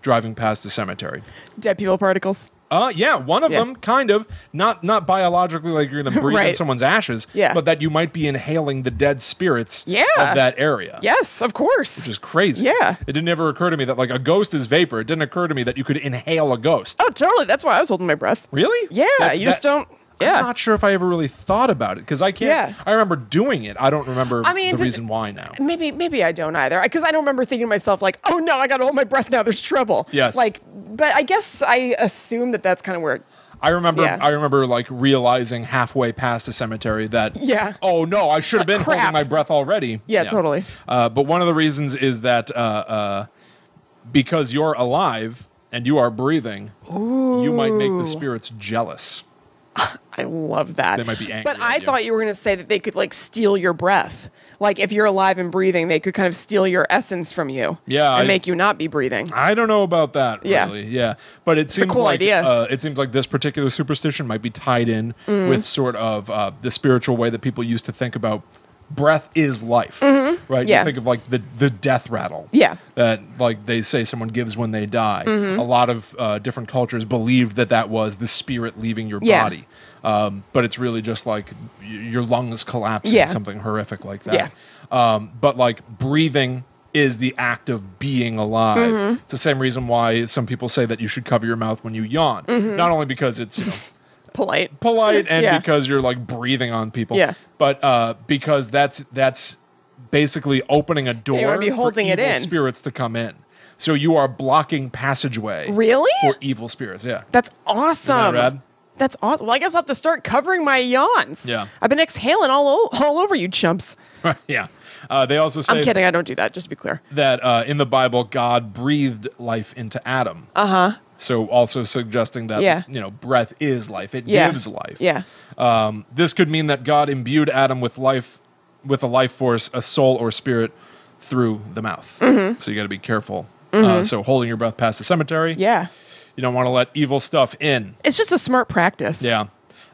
driving past a cemetery. Dead people particles. One of them, kind of, not biologically like you're going to breathe in Right. someone's ashes, but that you might be inhaling the dead spirits of that area. Yes, of course. Which is crazy. Yeah. It didn't ever occur to me that like a ghost is vapor. It didn't occur to me that you could inhale a ghost. Oh, totally. That's why I was holding my breath. Really? Yeah, you just don't. Yeah. I'm not sure if I ever really thought about it because I can't. Yeah. I remember doing it. I don't remember the reason why now. Maybe I don't either, because I don't remember thinking to myself like, oh no, I got to hold my breath now. There's trouble. Yes. Like, but I guess I assume that that's kind of where. I remember like realizing halfway past a cemetery that, oh no, I should have been holding my breath already. Yeah, totally. But one of the reasons is that because you're alive and you are breathing, you might make the spirits jealous. I love that. They might be angry. But I thought you were going to say that they could like steal your breath. Like if you're alive and breathing, they could kind of steal your essence from you. Yeah. And make you not be breathing. I don't know about that, really. Yeah. But it seems a cool like idea. It seems like this particular superstition might be tied in with sort of the spiritual way that people used to think about breath is life. Right? Yeah. You think of like the death rattle. Yeah. That like they say someone gives when they die. A lot of different cultures believed that was the spirit leaving your body. But it's really just like your lungs collapsing, something horrific like that. But like breathing is the act of being alive. It's the same reason why some people say that you should cover your mouth when you yawn. Not only because it's, polite and because you're like breathing on people, but because that's basically opening a door be holding for it evil in. spirits to come in. So you are blocking passageway. Really? For evil spirits, yeah. That's awesome. Isn't that rad? That's awesome. Well, I guess I'll have to start covering my yawns. Yeah. I've been exhaling all over you chumps. Yeah. They also say I'm kidding. I don't do that. Just to be clear. that in the Bible, God breathed life into Adam. So also suggesting that, breath is life. It gives life. Yeah. This could mean that God imbued Adam with life, with a life force, a soul or spirit through the mouth. So you got to be careful. So holding your breath past the cemetery. Yeah. You don't want to let evil stuff in. It's just a smart practice. Yeah.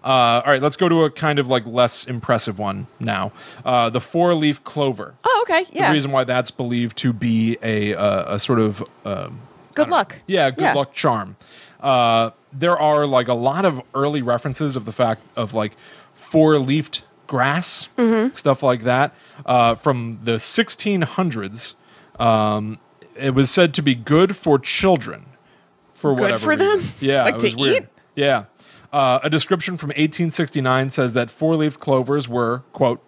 All right, let's go to a kind of like less impressive one now. The four-leaf clover. Oh, okay. Yeah. The reason why that's believed to be a sort of good luck. Yeah, good luck charm. There are like a lot of early references of the fact of like four-leafed grass, stuff like that. From the 1600s, it was said to be good for children. For good whatever for them? reason. Yeah, Like it to was weird. eat? Yeah. A description from 1869 says that four-leaf clovers were, quote,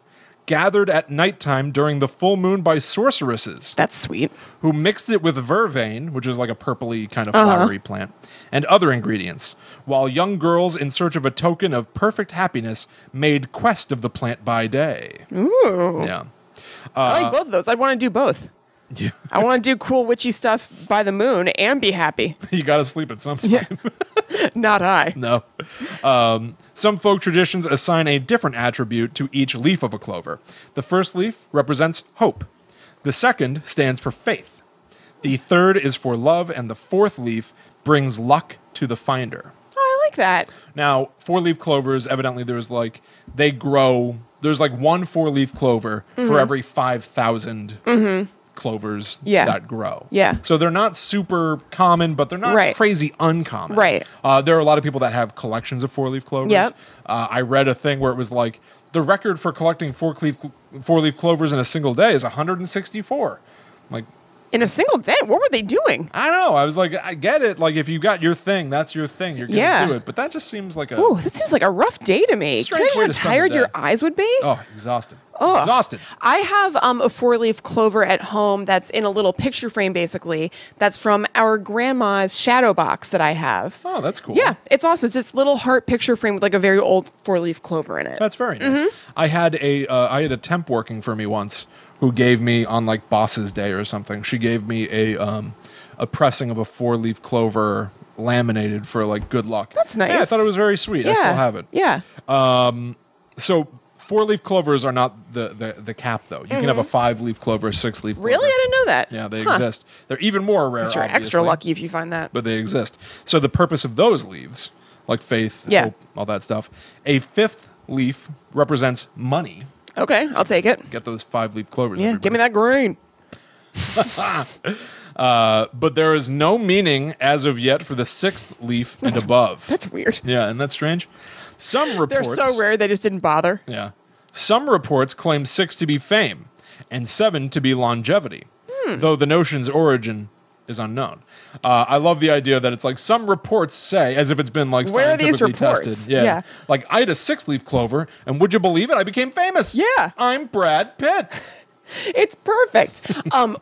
gathered at nighttime during the full moon by sorceresses. That's sweet. Who mixed it with vervain, which is like a purpley kind of flowery plant, and other ingredients, while young girls in search of a token of perfect happiness made quest of the plant by day. Ooh. Yeah. I like both of those. I'd want to do both. Yeah. I want to do cool witchy stuff by the moon and be happy. You got to sleep at some time. Not I. No. Some folk traditions assign a different attribute to each leaf of a clover. The first leaf represents hope. The second stands for faith. The third is for love, and the fourth leaf brings luck to the finder. Oh, I like that. Now, four-leaf clovers, evidently there's like, they grow, there's like one four-leaf clover for every 5,000 clovers that grow. Yeah. So they're not super common, but they're not crazy uncommon. Right. There are a lot of people that have collections of four-leaf clovers. Yep. I read a thing where it was like, the record for collecting four-leaf clovers in a single day is 164. Like, In a single day? What were they doing? I don't know. I was like, I get it. Like, if you got your thing, that's your thing. You're going to do it. But that just seems like a... Ooh, that seems like a rough day to me. Can you imagine how tired your eyes would be? Oh, exhausted. Oh. Exhausted. I have a four-leaf clover at home that's in a little picture frame, basically. That's from our grandma's shadow box that I have. Oh, that's cool. Yeah, it's awesome. It's this little heart picture frame with like a very old four-leaf clover in it. That's very nice. I had a temp working for me once who gave me on like Boss's Day or something. She gave me a pressing of a four-leaf clover laminated for like good luck. That's nice. Yeah, I thought it was very sweet. I still have it. Yeah. So 4-leaf clovers are not the cap, though. You can have a 5-leaf clover, a 6-leaf clover. Really? I didn't know that. Yeah, they exist. They're even more rare, You're extra lucky if you find that. but they exist. So the purpose of those leaves, like faith, Yeah. hope, all that stuff, a 5th leaf represents money. Okay, I'll take it. Get those 5-leaf clovers. Yeah, give me that green. But there is no meaning as of yet for the 6th leaf and above. That's weird. Yeah, and that's strange. Some They're reports. so rare they just didn't bother. Yeah. Some reports claim 6 to be fame and 7 to be longevity, though the notion's origin is unknown. I love the idea that it's like some reports say, as if it's been like Where are these scientifically reports? tested. Yeah. Like I had a 6-leaf clover, and would you believe it? I became famous. Yeah. I'm Brad Pitt. It's perfect.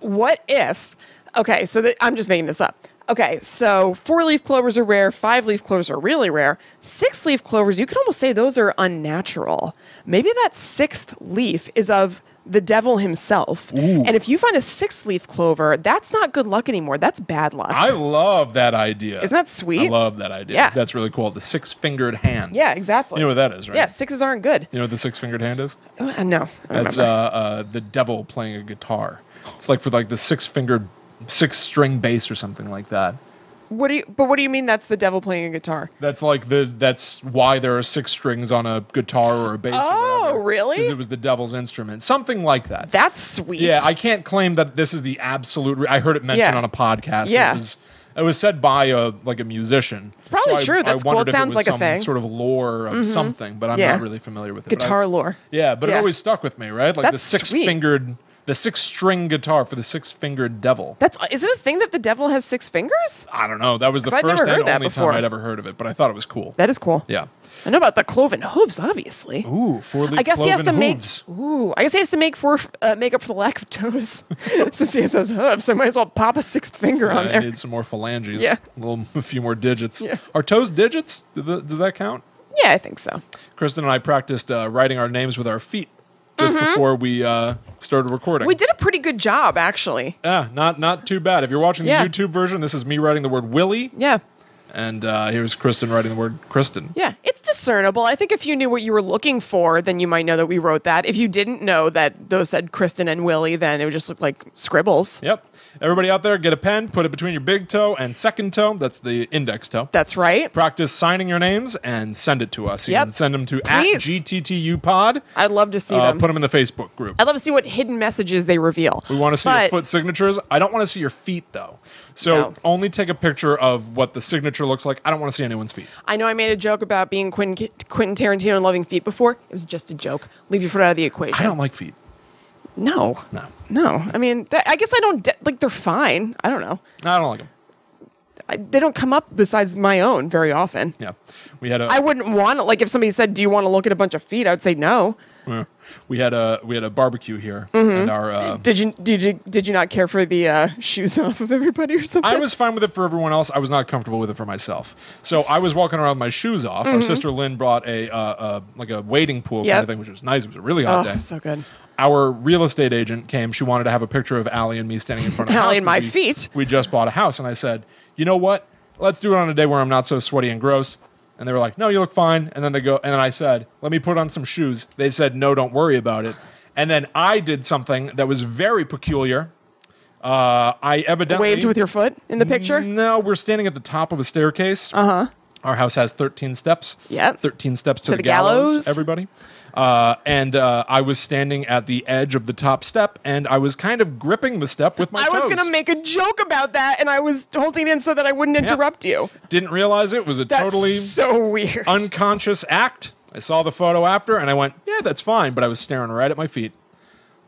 What if? Okay, so I'm just making this up. Okay, so 4-leaf clovers are rare, 5-leaf clovers are really rare. 6-leaf clovers, you could almost say those are unnatural. Maybe that 6th leaf is of the devil himself. Ooh. And if you find a 6-leaf clover, that's not good luck anymore. That's bad luck. I love that idea. Isn't that sweet? I love that idea. Yeah. That's really cool. The 6-fingered hand. Yeah, exactly. You know what that is, right? Yeah, 6s aren't good. You know what the 6-fingered hand is? No, I don't That's remember. the devil playing a guitar. It's like for like the 6-fingered 6-string bass or something like that. What do you mean that's the devil playing a guitar? That's why there are 6 strings on a guitar or a bass. Oh, really? Because it was the devil's instrument, something like that. That's sweet. Yeah, I can't claim that this is the absolute. I heard it mentioned Yeah. on a podcast. Yeah. It was said by a musician. It's probably true. That's cool. wondered It if sounds was like a some thing. sort of lore of something, but I'm Yeah. not really familiar with it. But Guitar lore. Yeah, but it Yeah. always stuck with me, right? Like That's the 6-fingered, the 6-string guitar for the 6-fingered devil. Is it a thing that the devil has 6 fingers? I don't know. That was the 'Cause I'd first never heard and that only before. time I'd ever heard of it, but I thought it was cool. That is cool. Yeah. I know about the cloven hooves, obviously. Ooh, 4-leaf I guess he has to cloven make. hooves. Ooh, I guess he has to make make up for the lack of toes, since he has those hooves. So I might as well pop a 6th finger on I there. need some more phalanges. Yeah. A few more digits. Yeah. Are toes digits? Does that count? Yeah, I think so. Kristen and I practiced writing our names with our feet just before we started recording. We did a pretty good job, actually. Yeah, not too bad. If you're watching the Yeah. YouTube version, this is me writing the word Willie, Yeah. and here's Kristen writing the word Kristen. Yeah, it's discernible. I think if you knew what you were looking for, then you might know that we wrote that. If you didn't know that those said Kristen and Willie, then it would just look like scribbles. Yep. Everybody out there, get a pen, put it between your big toe and second toe. That's the index toe. That's right. Practice signing your names and send it to us. You Yep. can send them to Please. @GTTUpod. I'd love to see them. Put them in the Facebook group. I'd love to see what hidden messages they reveal. We want to see your But- foot signatures. I don't want to see your feet, though. So No. only take a picture of what the signature looks like. I don't want to see anyone's feet. I know I made a joke about being Quentin Tarantino and loving feet before. It was just a joke. Leave your foot out of the equation. I don't like feet. No. No. I mean, I guess I don't like. They're fine. I don't know. I don't like them. They don't come up besides my own very often. Yeah. We had a I wouldn't want to. Like, if somebody said, "Do you want to look at a bunch of feet?" I would say no. we had a barbecue here, Mm-hmm. and our Did you not care for the shoes off of everybody or something? I was fine with it for everyone else. I was not comfortable with it for myself. So I was walking around with my shoes off. Our sister Lynn brought a like a wading pool kind Yep. of thing, which was nice. It was a really hot day. So good. Our real estate agent came. She wanted to have a picture of Allie and me standing in front of the house. Allie and my 'cause feet. We just bought a house, and I said, you know what? Let's do it on a day where I'm not so sweaty and gross. And they were like, no, you look fine. And then and then I said, let me put on some shoes. They said, no, don't worry about it. And then I did something that was very peculiar. I evidently Waved with your foot in the picture. No, we're standing at the top of a staircase. Uh-huh. Our house has 13 steps. Yep. 13 steps to the gallows, everybody. And I was standing at the edge of the top step, and I was kind of gripping the step with my toes. I was going to make a joke about that, and I was holding in so that I wouldn't interrupt you. Didn't realize it was a That's totally so weird. unconscious act. I saw the photo after, and I went, yeah, that's fine. But I was staring right at my feet.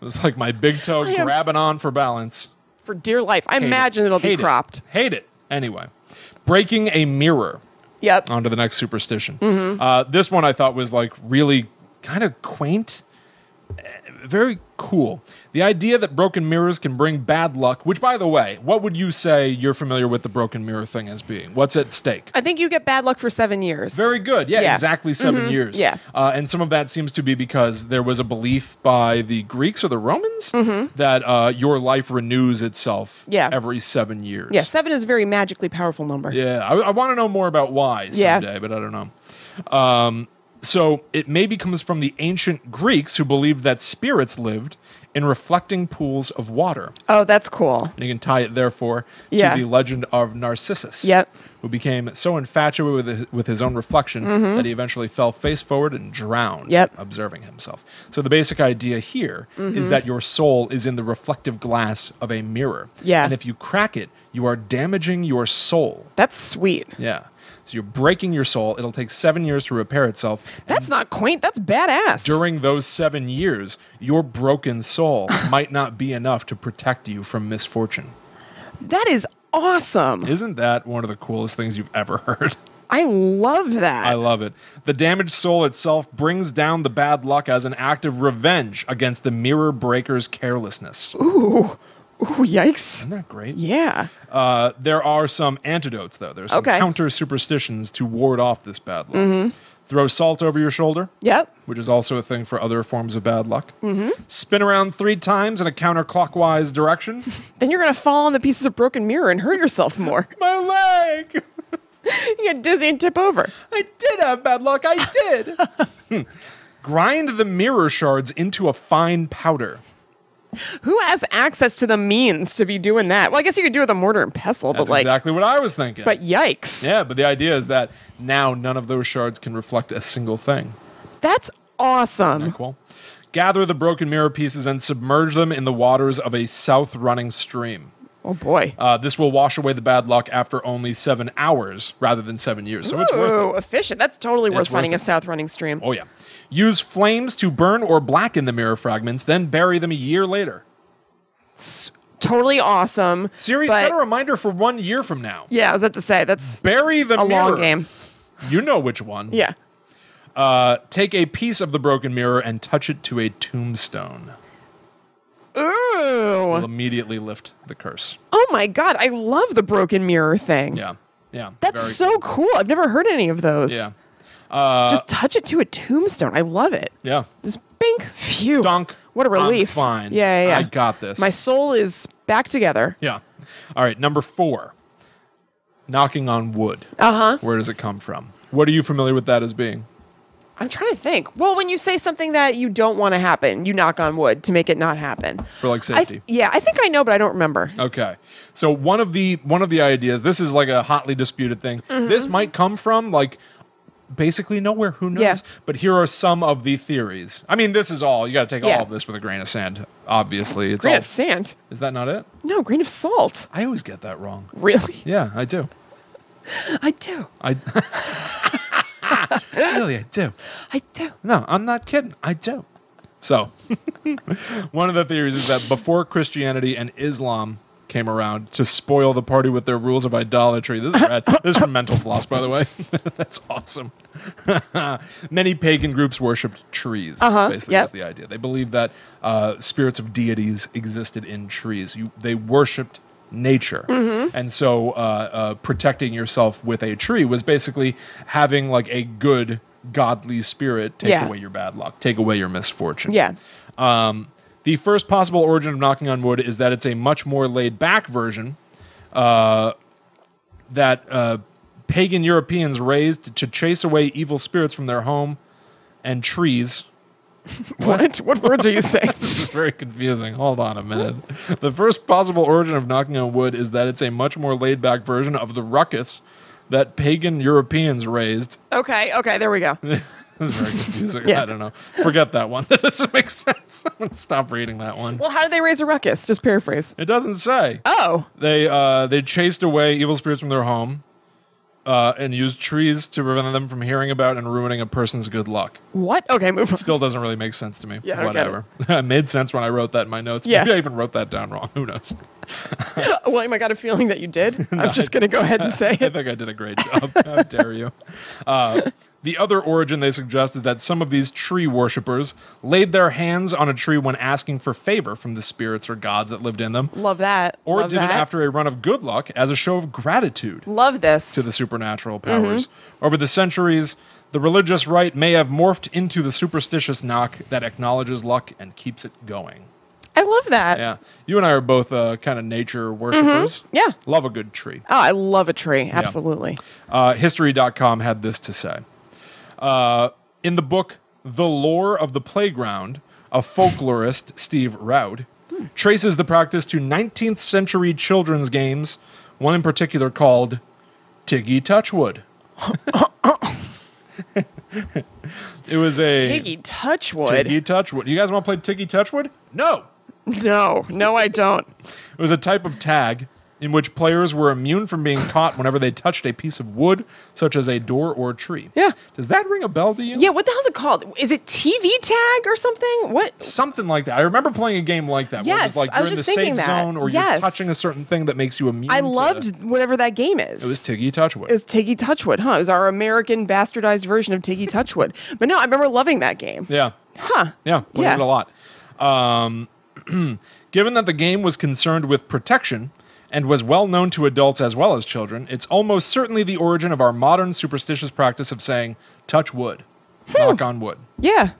It was like my big toe I am- grabbing on for balance. For dear life. I Hate imagine it. it'll be Hate it. cropped. Hate it. Anyway, breaking a mirror. Yep. On to the next superstition. This one I thought was like really kind of quaint, very cool. The idea that broken mirrors can bring bad luck, which, by the way, what would you say you're familiar with the broken mirror thing as being? What's at stake? I think you get bad luck for 7 years. Very good. Yeah, Yeah. exactly 7 years. Yeah. And some of that seems to be because there was a belief by the Greeks or the Romans that your life renews itself Yeah. every 7 years. Yeah, 7 is a very magically powerful number. Yeah, I want to know more about why Yeah. someday, but I don't know. So it maybe comes from the ancient Greeks who believed that spirits lived in reflecting pools of water. Oh, that's cool. And you can tie it, therefore, to Yeah. the legend of Narcissus, Yep. who became so infatuated with his own reflection that he eventually fell face forward and drowned, Yep. observing himself. So the basic idea here is that your soul is in the reflective glass of a mirror. Yeah. And if you crack it, you are damaging your soul. That's sweet. Yeah. So you're breaking your soul. It'll take 7 years to repair itself. That's not quaint. That's badass. During those 7 years, your broken soul might not be enough to protect you from misfortune. That is awesome. Isn't that one of the coolest things you've ever heard? I love that. I love it. The damaged soul itself brings down the bad luck as an act of revenge against the mirror breaker's carelessness. Ooh, yikes. Isn't that great? Yeah. There are some antidotes, though. There's some Okay. counter superstitions to ward off this bad luck. Throw salt over your shoulder, Yep. which is also a thing for other forms of bad luck. Spin around 3 times in a counterclockwise direction. Then you're going to fall on the pieces of broken mirror and hurt yourself more. My leg! You get dizzy and tip over. I did have bad luck. I did. Grind the mirror shards into a fine powder. Who has access to the means to be doing that? Well, I guess you could do it with a mortar and pestle, That's but like, exactly what I was thinking. but yikes. Yeah, but the idea is that now none of those shards can reflect a single thing. That's awesome. Isn't that cool? Gather the broken mirror pieces and submerge them in the waters of a south-running stream. Oh boy. This will wash away the bad luck after only 7 hours rather than 7 years. So it's worth Ooh, it. efficient. That's totally worth worth finding it. a south running stream. Oh, yeah. Use flames to burn or blacken the mirror fragments, then bury them a year later. Totally awesome. Siri, but- set a reminder for 1 year from now. Yeah, I was about to say, that's Bury the a mirror. long game. You know which one. Yeah. Take a piece of the broken mirror and touch it to a tombstone. Will Ooh. immediately lift the curse. Oh my God. I love the broken mirror thing. Yeah. Yeah. That's very so cool. I've never heard any of those. Yeah. Just touch it to a tombstone. I love it. Yeah. Just bink. Phew. Dunk. What a relief. I'm fine. Yeah. I got this. My soul is back together. Yeah. All right. Number 4. Knocking on wood. Uh-huh. Where does it come from? What are you familiar with that as being? I'm trying to think. Well, when you say something that you don't want to happen, you knock on wood to make it not happen. For like safety. I think I know, but I don't remember. Okay. So one of the ideas, this is like a hotly disputed thing. This might come from like basically nowhere, who knows? Yeah. But here are some of the theories. I mean, this is all. You got to take Yeah. all of this with a grain of sand. Obviously, it's Grain all of sand? Is that not it? No, grain of salt. I always get that wrong. Really? Yeah, I do. I do. Really, I do. I do. No, I'm not kidding. I do. So, one of the theories is that before Christianity and Islam came around to spoil the party with their rules of idolatry. This is rad. This is from Mental Floss, by the way. That's awesome. Many pagan groups worshipped trees. Basically, that's the idea. They believed that spirits of deities existed in trees. They worshipped nature. And so protecting yourself with a tree was basically having like a good godly spirit take away your bad luck, take away your misfortune. Yeah. The first possible origin of knocking on wood is that it's a much more laid-back version that pagan Europeans raised to chase away evil spirits from their home and trees. What? What words are you saying? This is very confusing. Hold on a minute. The first possible origin of knocking on wood is that it's a much more laid-back version of the ruckus that pagan Europeans raised. Okay, there we go. This is very confusing. Yeah. I don't know. Forget that one. That doesn't make sense. I'm going to stop reading that one. Well, how did they raise a ruckus? Just paraphrase. It doesn't say. Oh. They chased away evil spirits from their home and used trees to prevent them from hearing about and ruining a person's good luck. What? Okay, move on. Still doesn't really make sense to me. Yeah, I don't Whatever. It made sense when I wrote that in my notes. Yeah. Maybe I even wrote that down wrong. Who knows? William, I got a feeling that you did. I'm just going to go ahead and say I it. think I did a great job. How dare you? The other origin, they suggested that some of these tree worshippers laid their hands on a tree when asking for favor from the spirits or gods that lived in them, Love that. or Love did it that. after a run of good luck as a show of gratitude Love this. to the supernatural powers. Over the centuries, the religious rite may have morphed into the superstitious knock that acknowledges luck and keeps it going. I love that. Yeah. You and I are both kind of nature worshippers. Yeah. Love a good tree. Oh, I love a tree. Absolutely. History.com had this to say. In the book The Lore of the Playground, a folklorist, Steve Roud, traces the practice to 19th century children's games, one in particular called Tiggy Touchwood. It was a Tiggy Touchwood. Tiggy Touchwood. You guys want to play Tiggy Touchwood? No. No, I don't. It was a type of tag in which players were immune from being caught whenever they touched a piece of wood, such as a door or tree. Yeah. Does that ring a bell to you? Yeah, what the hell's it called? Is it TV tag or something? What? Something like that. I remember playing a game like that. Where it was Yes, like I you're was in the just thinking safe that. zone or Yes. you're touching a certain thing that makes you immune I to loved whatever that game is. It was Tiggy Touchwood. It was Tiggy Touchwood, huh? It was our American bastardized version of Tiggy Touchwood. But no, I remember loving that game. Yeah. Huh. Yeah, played Yeah. it a lot. Given that the game was concerned with protection and was well known to adults as well as children, it's almost certainly the origin of our modern superstitious practice of saying, touch wood, knock on wood. Yeah.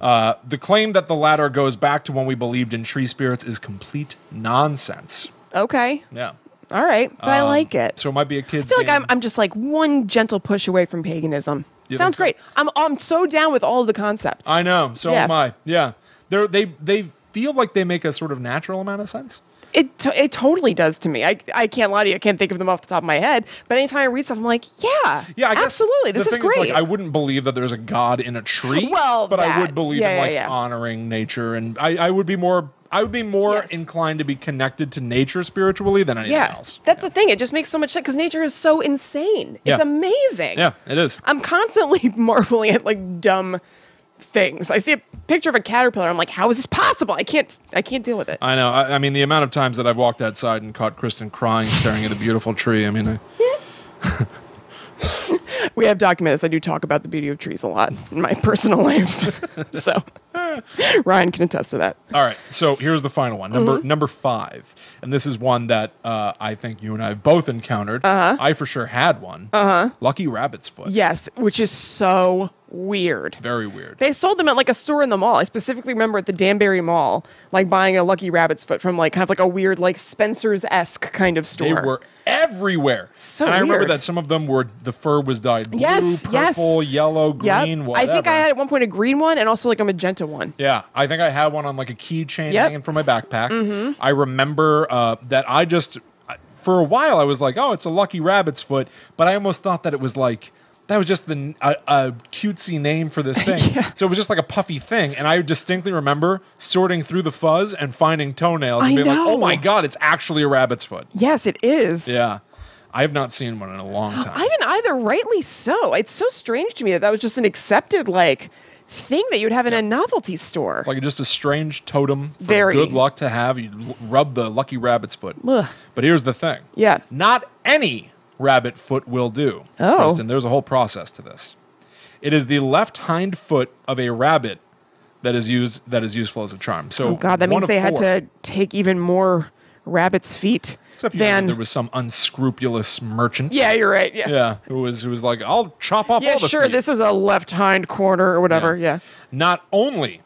The claim that the latter goes back to when we believed in tree spirits is complete nonsense. Okay. Yeah. All right. But I like it. So it might be a kid's I feel like game. I'm just like one gentle push away from paganism. You Sounds think great. I'm so down with all of the concepts. I know. So Yeah. am I. Yeah. They feel like they make a sort of natural amount of sense. It totally does to me. I can't lie to you. I can't think of them off the top of my head. But anytime I read stuff, I'm like, yeah, Yeah, I guess absolutely. This the is thing great. like, I wouldn't believe that there's a god in a tree. Well, but I that. would believe Yeah, in like yeah, yeah. honoring nature, and I would be more Yes. inclined to be connected to nature spiritually than anything else. That's the thing. It just makes so much sense because nature is so insane. It's Yeah. amazing. Yeah, it is. I'm constantly marveling at like dumb things. I see a picture of a caterpillar. I'm like, how is this possible? I can't deal with it. I know. I mean, the amount of times that I've walked outside and caught Kristen crying, staring at a beautiful tree. I mean, We have documented this. I do talk about the beauty of trees a lot in my personal life. So Ryan can attest to that. all right. So here's the final one, number 5, and this is one that I think you and I have both encountered. I for sure had one. Lucky rabbit's foot. Yes, which is so weird. Very weird. They sold them at like a store in the mall. I specifically remember at the Danbury Mall, like buying a Lucky Rabbit's foot from like kind of like a weird like Spencer's-esque kind of store. They were everywhere. So and I remember weird. that some of them were, the fur was dyed blue, Yes, purple, yellow, green, Yep. whatever. I think I had at one point a green one and also like a magenta one. Yeah, I think I had one on like a keychain Yep. hanging from my backpack. I remember that I just, for a while, I was like, oh, it's a Lucky Rabbit's foot, but I almost thought that it was like, that was just a cutesy name for this thing. So it was just like a puffy thing. And I distinctly remember sorting through the fuzz and finding toenails and I being like, oh know. my God, it's actually a rabbit's foot. Yes, it is. Yeah. I have not seen one in a long time. I haven't either, rightly so. It's so strange to me that that was just an accepted like thing that you'd have in a novelty store. Like just a strange totem for Very. good luck to have. You rub the lucky rabbit's foot. Ugh. But here's the thing. Yeah. Not any rabbit foot will do. Oh. Kristen, there's a whole process to this. It is the left hind foot of a rabbit that is useful as a charm. So Oh God, that one means of they had 4. to take even more rabbits' feet Except you know, than. there was some unscrupulous merchant. Yeah, you're right. Yeah. Yeah, who was like, I'll chop off Yeah, all the sure. feet. This is a left hind corner or whatever. Yeah. Not only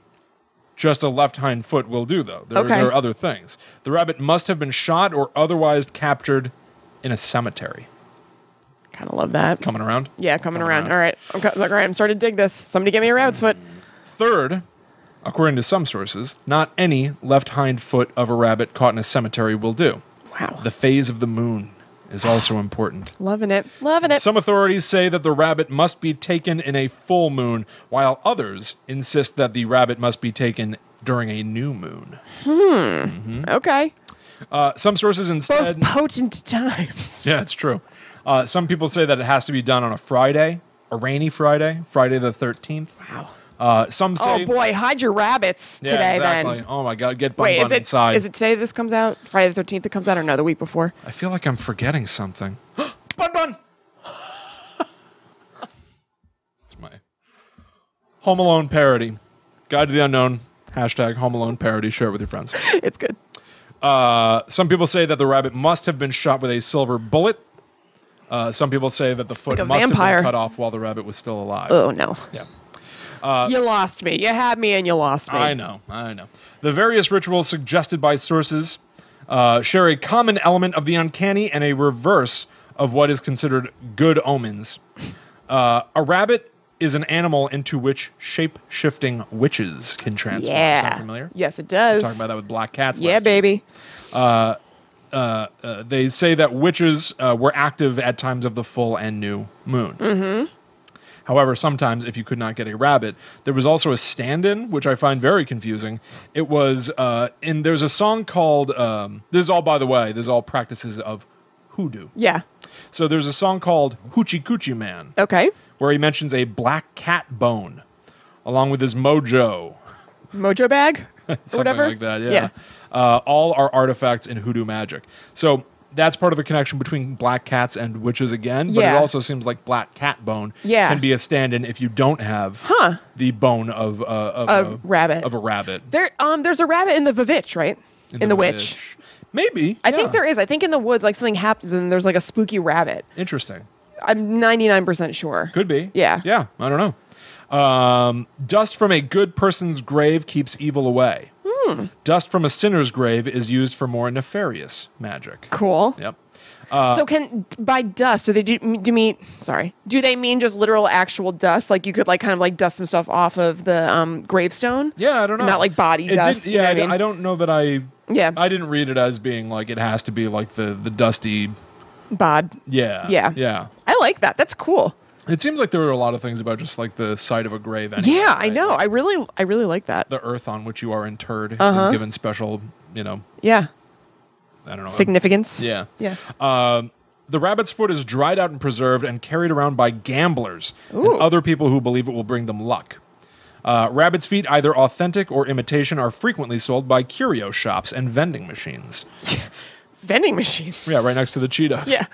just a left hind foot will do, though. There Okay. are other things. The rabbit must have been shot or otherwise captured in a cemetery. Kind of love that. Coming around? Yeah, coming around. All right. All right. I'm starting to dig this. Somebody get me a rabbit's foot. Third, according to some sources, not any left hind foot of a rabbit caught in a cemetery will do. Wow. The phase of the moon is also important. Loving it. Loving it. Some authorities say that the rabbit must be taken in a full moon, while others insist that the rabbit must be taken during a new moon. Okay. Some sources Both instead... potent times. Yeah, it's true. Some people say that it has to be done on a Friday, a rainy Friday, Friday the 13th. Wow. Some say... Oh boy, hide your rabbits Yeah, today exactly. then. Oh my God, get Bun Wait, Bun inside. is it today this comes out? Friday the 13th it comes out or no, the week before? I feel like I'm forgetting something. Bun Bun! It's my Home Alone parody. Guide to the Unknown, hashtag Home Alone parody. Share it with your friends. It's good. Some people say that the rabbit must have been shot with a silver bullet. Some people say that the foot Like a must have vampire. been cut off while the rabbit was still alive. Oh no. Yeah. You lost me. You had me and you lost me. I know. The various rituals suggested by sources share a common element of the uncanny and a reverse of what is considered good omens. A rabbit is an animal into which shape-shifting witches can transform. Yeah. Sound familiar? Yes, it does. Talking about that with black cats. Yeah, last baby. week. They say that witches were active at times of the full and new moon. Mm-hmm. However, sometimes if you could not get a rabbit, there was also a stand-in, which I find very confusing. It was there's a song called this is all, by the way, this is all practices of hoodoo. Yeah. So there's a song called Hoochie Coochie Man. Okay. Where he mentions a black cat bone, along with his mojo. Mojo bag? Or Something whatever? like that, yeah. All are artifacts in hoodoo magic. So that's part of the connection between black cats and witches again, but it also seems like black cat bone can be a stand-in if you don't have the bone of a rabbit. Of a rabbit. There's a rabbit in the Vavitch, right? In the Witch. Maybe. I think there is. I think in the woods, like something happens and there's like a spooky rabbit. Interesting. I'm 99% sure. Could be. Yeah. Yeah, I don't know. Dust from a good person's grave keeps evil away. Dust from a sinner's grave is used for more nefarious magic. Cool. Yep. So by dust, do they mean just literal actual dust? Like you could like kind of like dust some stuff off of the gravestone? Yeah, I don't know. Not like body dust. Yeah, you know what I mean? I don't know that I didn't read it as being like it has to be like the dusty bod. Yeah. I like that. That's cool. It seems like there were a lot of things about just like the site of a grave. Anyway, yeah, right? I know. I really like that. The earth on which you are interred is given special, Yeah. I don't know. Significance. Yeah. Yeah. The rabbit's foot is dried out and preserved and carried around by gamblers and other people who believe it will bring them luck. Rabbit's feet, either authentic or imitation, are frequently sold by curio shops and vending machines. Vending machines. Yeah, right next to the Cheetos. Yeah.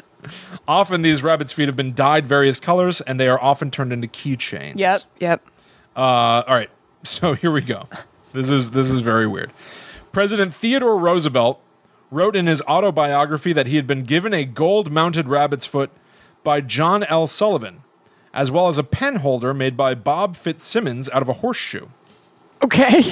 Often these rabbit's feet have been dyed various colors, and they are often turned into keychains. Yep. All right, so here we go. This is very weird. President Theodore Roosevelt wrote in his autobiography that he had been given a gold-mounted rabbit's foot by John L. Sullivan, as well as a pen holder made by Bob Fitzsimmons out of a horseshoe. Okay.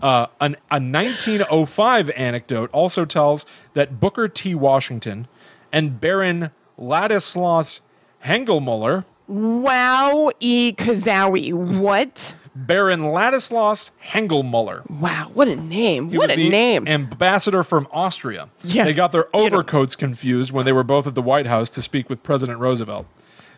A 1905 anecdote also tells that Booker T. Washington and Baron Ladislaus Hengelmuller. Wow-y Kazowie. What? Baron Ladislaus Hengelmuller. Wow, what a name. He what was a the name. ambassador from Austria. Yeah. They got their overcoats confused when they were both at the White House to speak with President Roosevelt.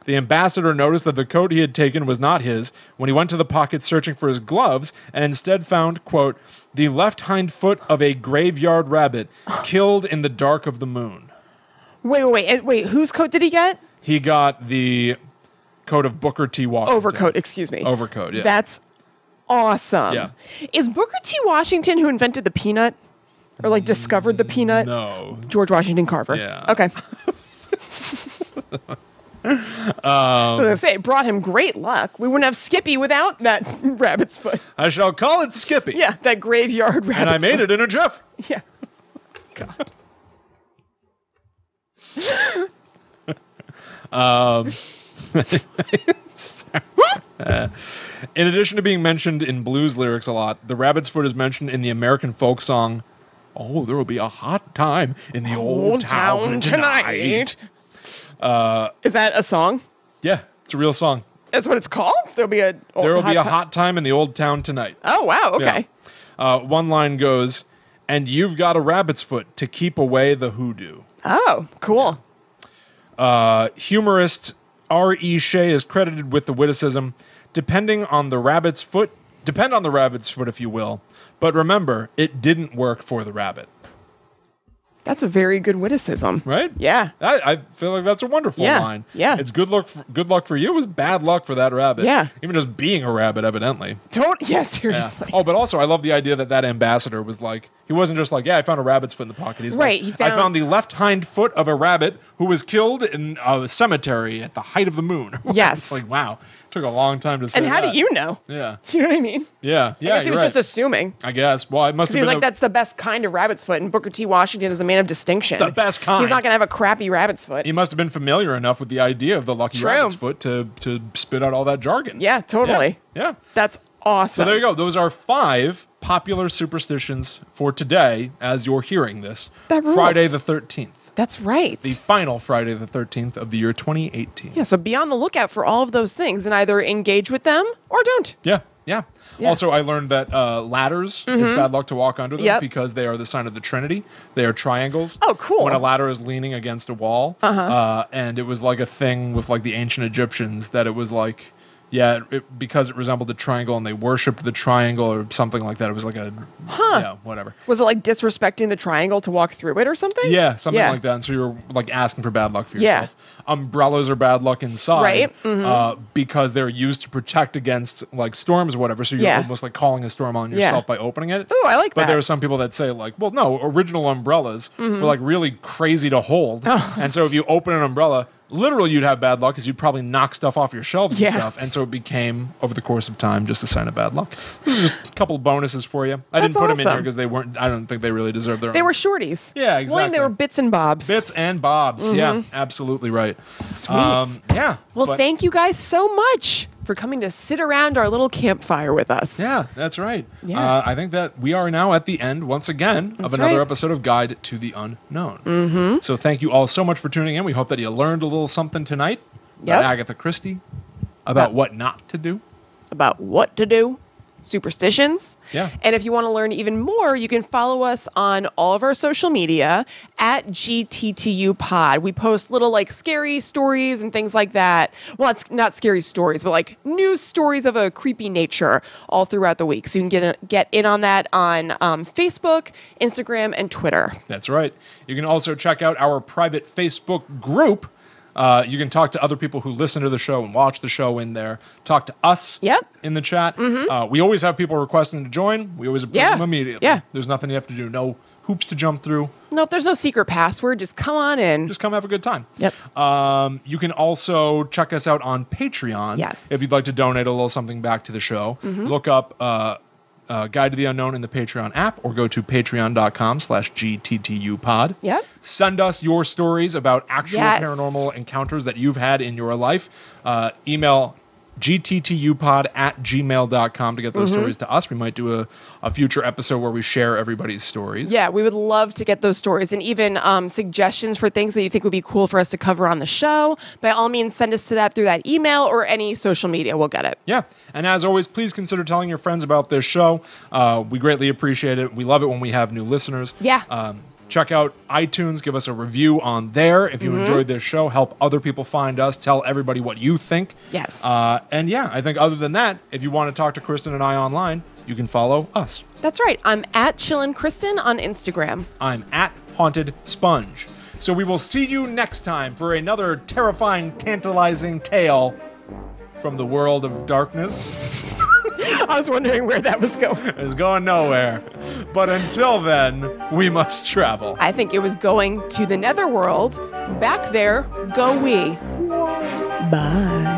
The ambassador noticed that the coat he had taken was not his when he went to the pocket searching for his gloves and instead found, quote, the left hind foot of a graveyard rabbit killed in the dark of the moon. Wait, whose coat did he get? He got the coat of Booker T. Washington. Overcoat, excuse me. Overcoat, yeah. That's awesome. Yeah. Is Booker T. Washington who invented the peanut? Or like discovered the peanut? No. George Washington Carver. Yeah. Okay. I was going to say, it brought him great luck. We wouldn't have Skippy without that rabbit's foot. I shall call it Skippy. Yeah, that graveyard rabbit's And I made it in a jiff. Yeah. God. In addition to being mentioned in blues lyrics a lot, the rabbit's foot is mentioned in the American folk song, "Oh, there will be a hot time in the old town tonight." Is that a song? Yeah, it's a real song. That's what it's called? There will be a hot time in the old town tonight. Oh, wow. Okay. Yeah. One line goes, "And you've got a rabbit's foot to keep away the hoodoo." Oh, cool. Humorist R.E. Shea is credited with the witticism, depend on the rabbit's foot, if you will. But remember, it didn't work for the rabbit. That's a very good witticism. Right? Yeah. I feel like that's a wonderful line. Yeah. It's good luck for you. It was bad luck for that rabbit. Yeah. Even just being a rabbit, evidently. Yeah, seriously. Yeah. Oh, but also I love the idea that ambassador was like, he wasn't just like, yeah, I found a rabbit's foot in the pocket. He's right, like, I found the left hind foot of a rabbit who was killed in a cemetery at the height of the moon. Yes. It's like, wow. Took a long time to say and how that. do you know? Yeah. You know what I mean? Yeah. I guess he was right. just assuming. I guess. Well, it must have He been was like, that's the best kind of rabbit's foot, and Booker T. Washington is a man of distinction. It's the best kind. He's not going to have a crappy rabbit's foot. He must have been familiar enough with the idea of the lucky rabbit's foot to spit out all that jargon. Yeah, totally. Yeah. That's awesome. So there you go. Those are 5 popular superstitions for today as you're hearing this. That rules. Friday the 13th. That's right. The final Friday the 13th of the year 2018. Yeah, so be on the lookout for all of those things and either engage with them or don't. Yeah. Yeah. Also, I learned that ladders, it's bad luck to walk under them because they are the sign of the Trinity. They are triangles. Oh, cool. When a ladder is leaning against a wall. And it was like a thing with like the ancient Egyptians that it was like, because it resembled a triangle and they worshipped the triangle or something like that. It was like a, whatever. Was it like disrespecting the triangle to walk through it or something? Yeah, something like that. And so you were like asking for bad luck for yourself. Umbrellas are bad luck inside, right? Because they're used to protect against like storms or whatever. So you're almost like calling a storm on yourself by opening it. Ooh, I like that. But there are some people that say like, well, no, original umbrellas were like really crazy to hold, and so if you open an umbrella, literally you'd have bad luck because you'd probably knock stuff off your shelves and stuff. And so it became, over the course of time, just a sign of bad luck. Just a couple of bonuses for you. I didn't put them in here because they weren't, I don't think they really deserve their own. They were shorties. Yeah, exactly. William, they were bits and bobs. Bits and bobs. Yeah, absolutely right. Sweet. Well, thank you guys so much for coming to sit around our little campfire with us. Yeah, that's right. Yeah. I think that we are now at the end, once again, of another episode of Guide to the Unknown. So thank you all so much for tuning in. We hope that you learned a little something tonight about Agatha Christie, about what not to do. About what to do. Superstitions. Yeah. And if you want to learn even more, you can follow us on all of our social media at GTTU Pod. We post little like scary stories and things like that. Well, it's not scary stories, but like news stories of a creepy nature all throughout the week. So you can get in on that on Facebook, Instagram, and Twitter. That's right. You can also check out our private Facebook group. You can talk to other people who listen to the show and watch the show in there. Talk to us in the chat. We always have people requesting to join. We always approve them immediately. Yeah. There's nothing you have to do. No hoops to jump through. Nope, there's no secret password. Just come on in. Just come have a good time. Yep. You can also check us out on Patreon. Yes. If you'd like to donate a little something back to the show. Look up Guide to the Unknown in the Patreon app or go to patreon.com/GTTUpod. Yep. Send us your stories about actual paranormal encounters that you've had in your life. Email gttupod@gmail.com to get those stories to us. We might do a future episode where we share everybody's stories. Yeah, we would love to get those stories and even suggestions for things that you think would be cool for us to cover on the show. By all means, send us to that through that email or any social media. We'll get it. Yeah. And as always, please consider telling your friends about this show. We greatly appreciate it. We love it when we have new listeners. Yeah. Check out iTunes. Give us a review on there. If you enjoyed this show, help other people find us. Tell everybody what you think. Yes. And yeah, I think other than that, if you want to talk to Kristen and I online, you can follow us. That's right. I'm at Chillin' Kristen on Instagram. I'm at Haunted Sponge. So we will see you next time for another terrifying, tantalizing tale from the world of darkness. I was wondering where that was going. It's going nowhere. But until then, we must travel. I think it was going to the netherworld. Back there, go we. Bye.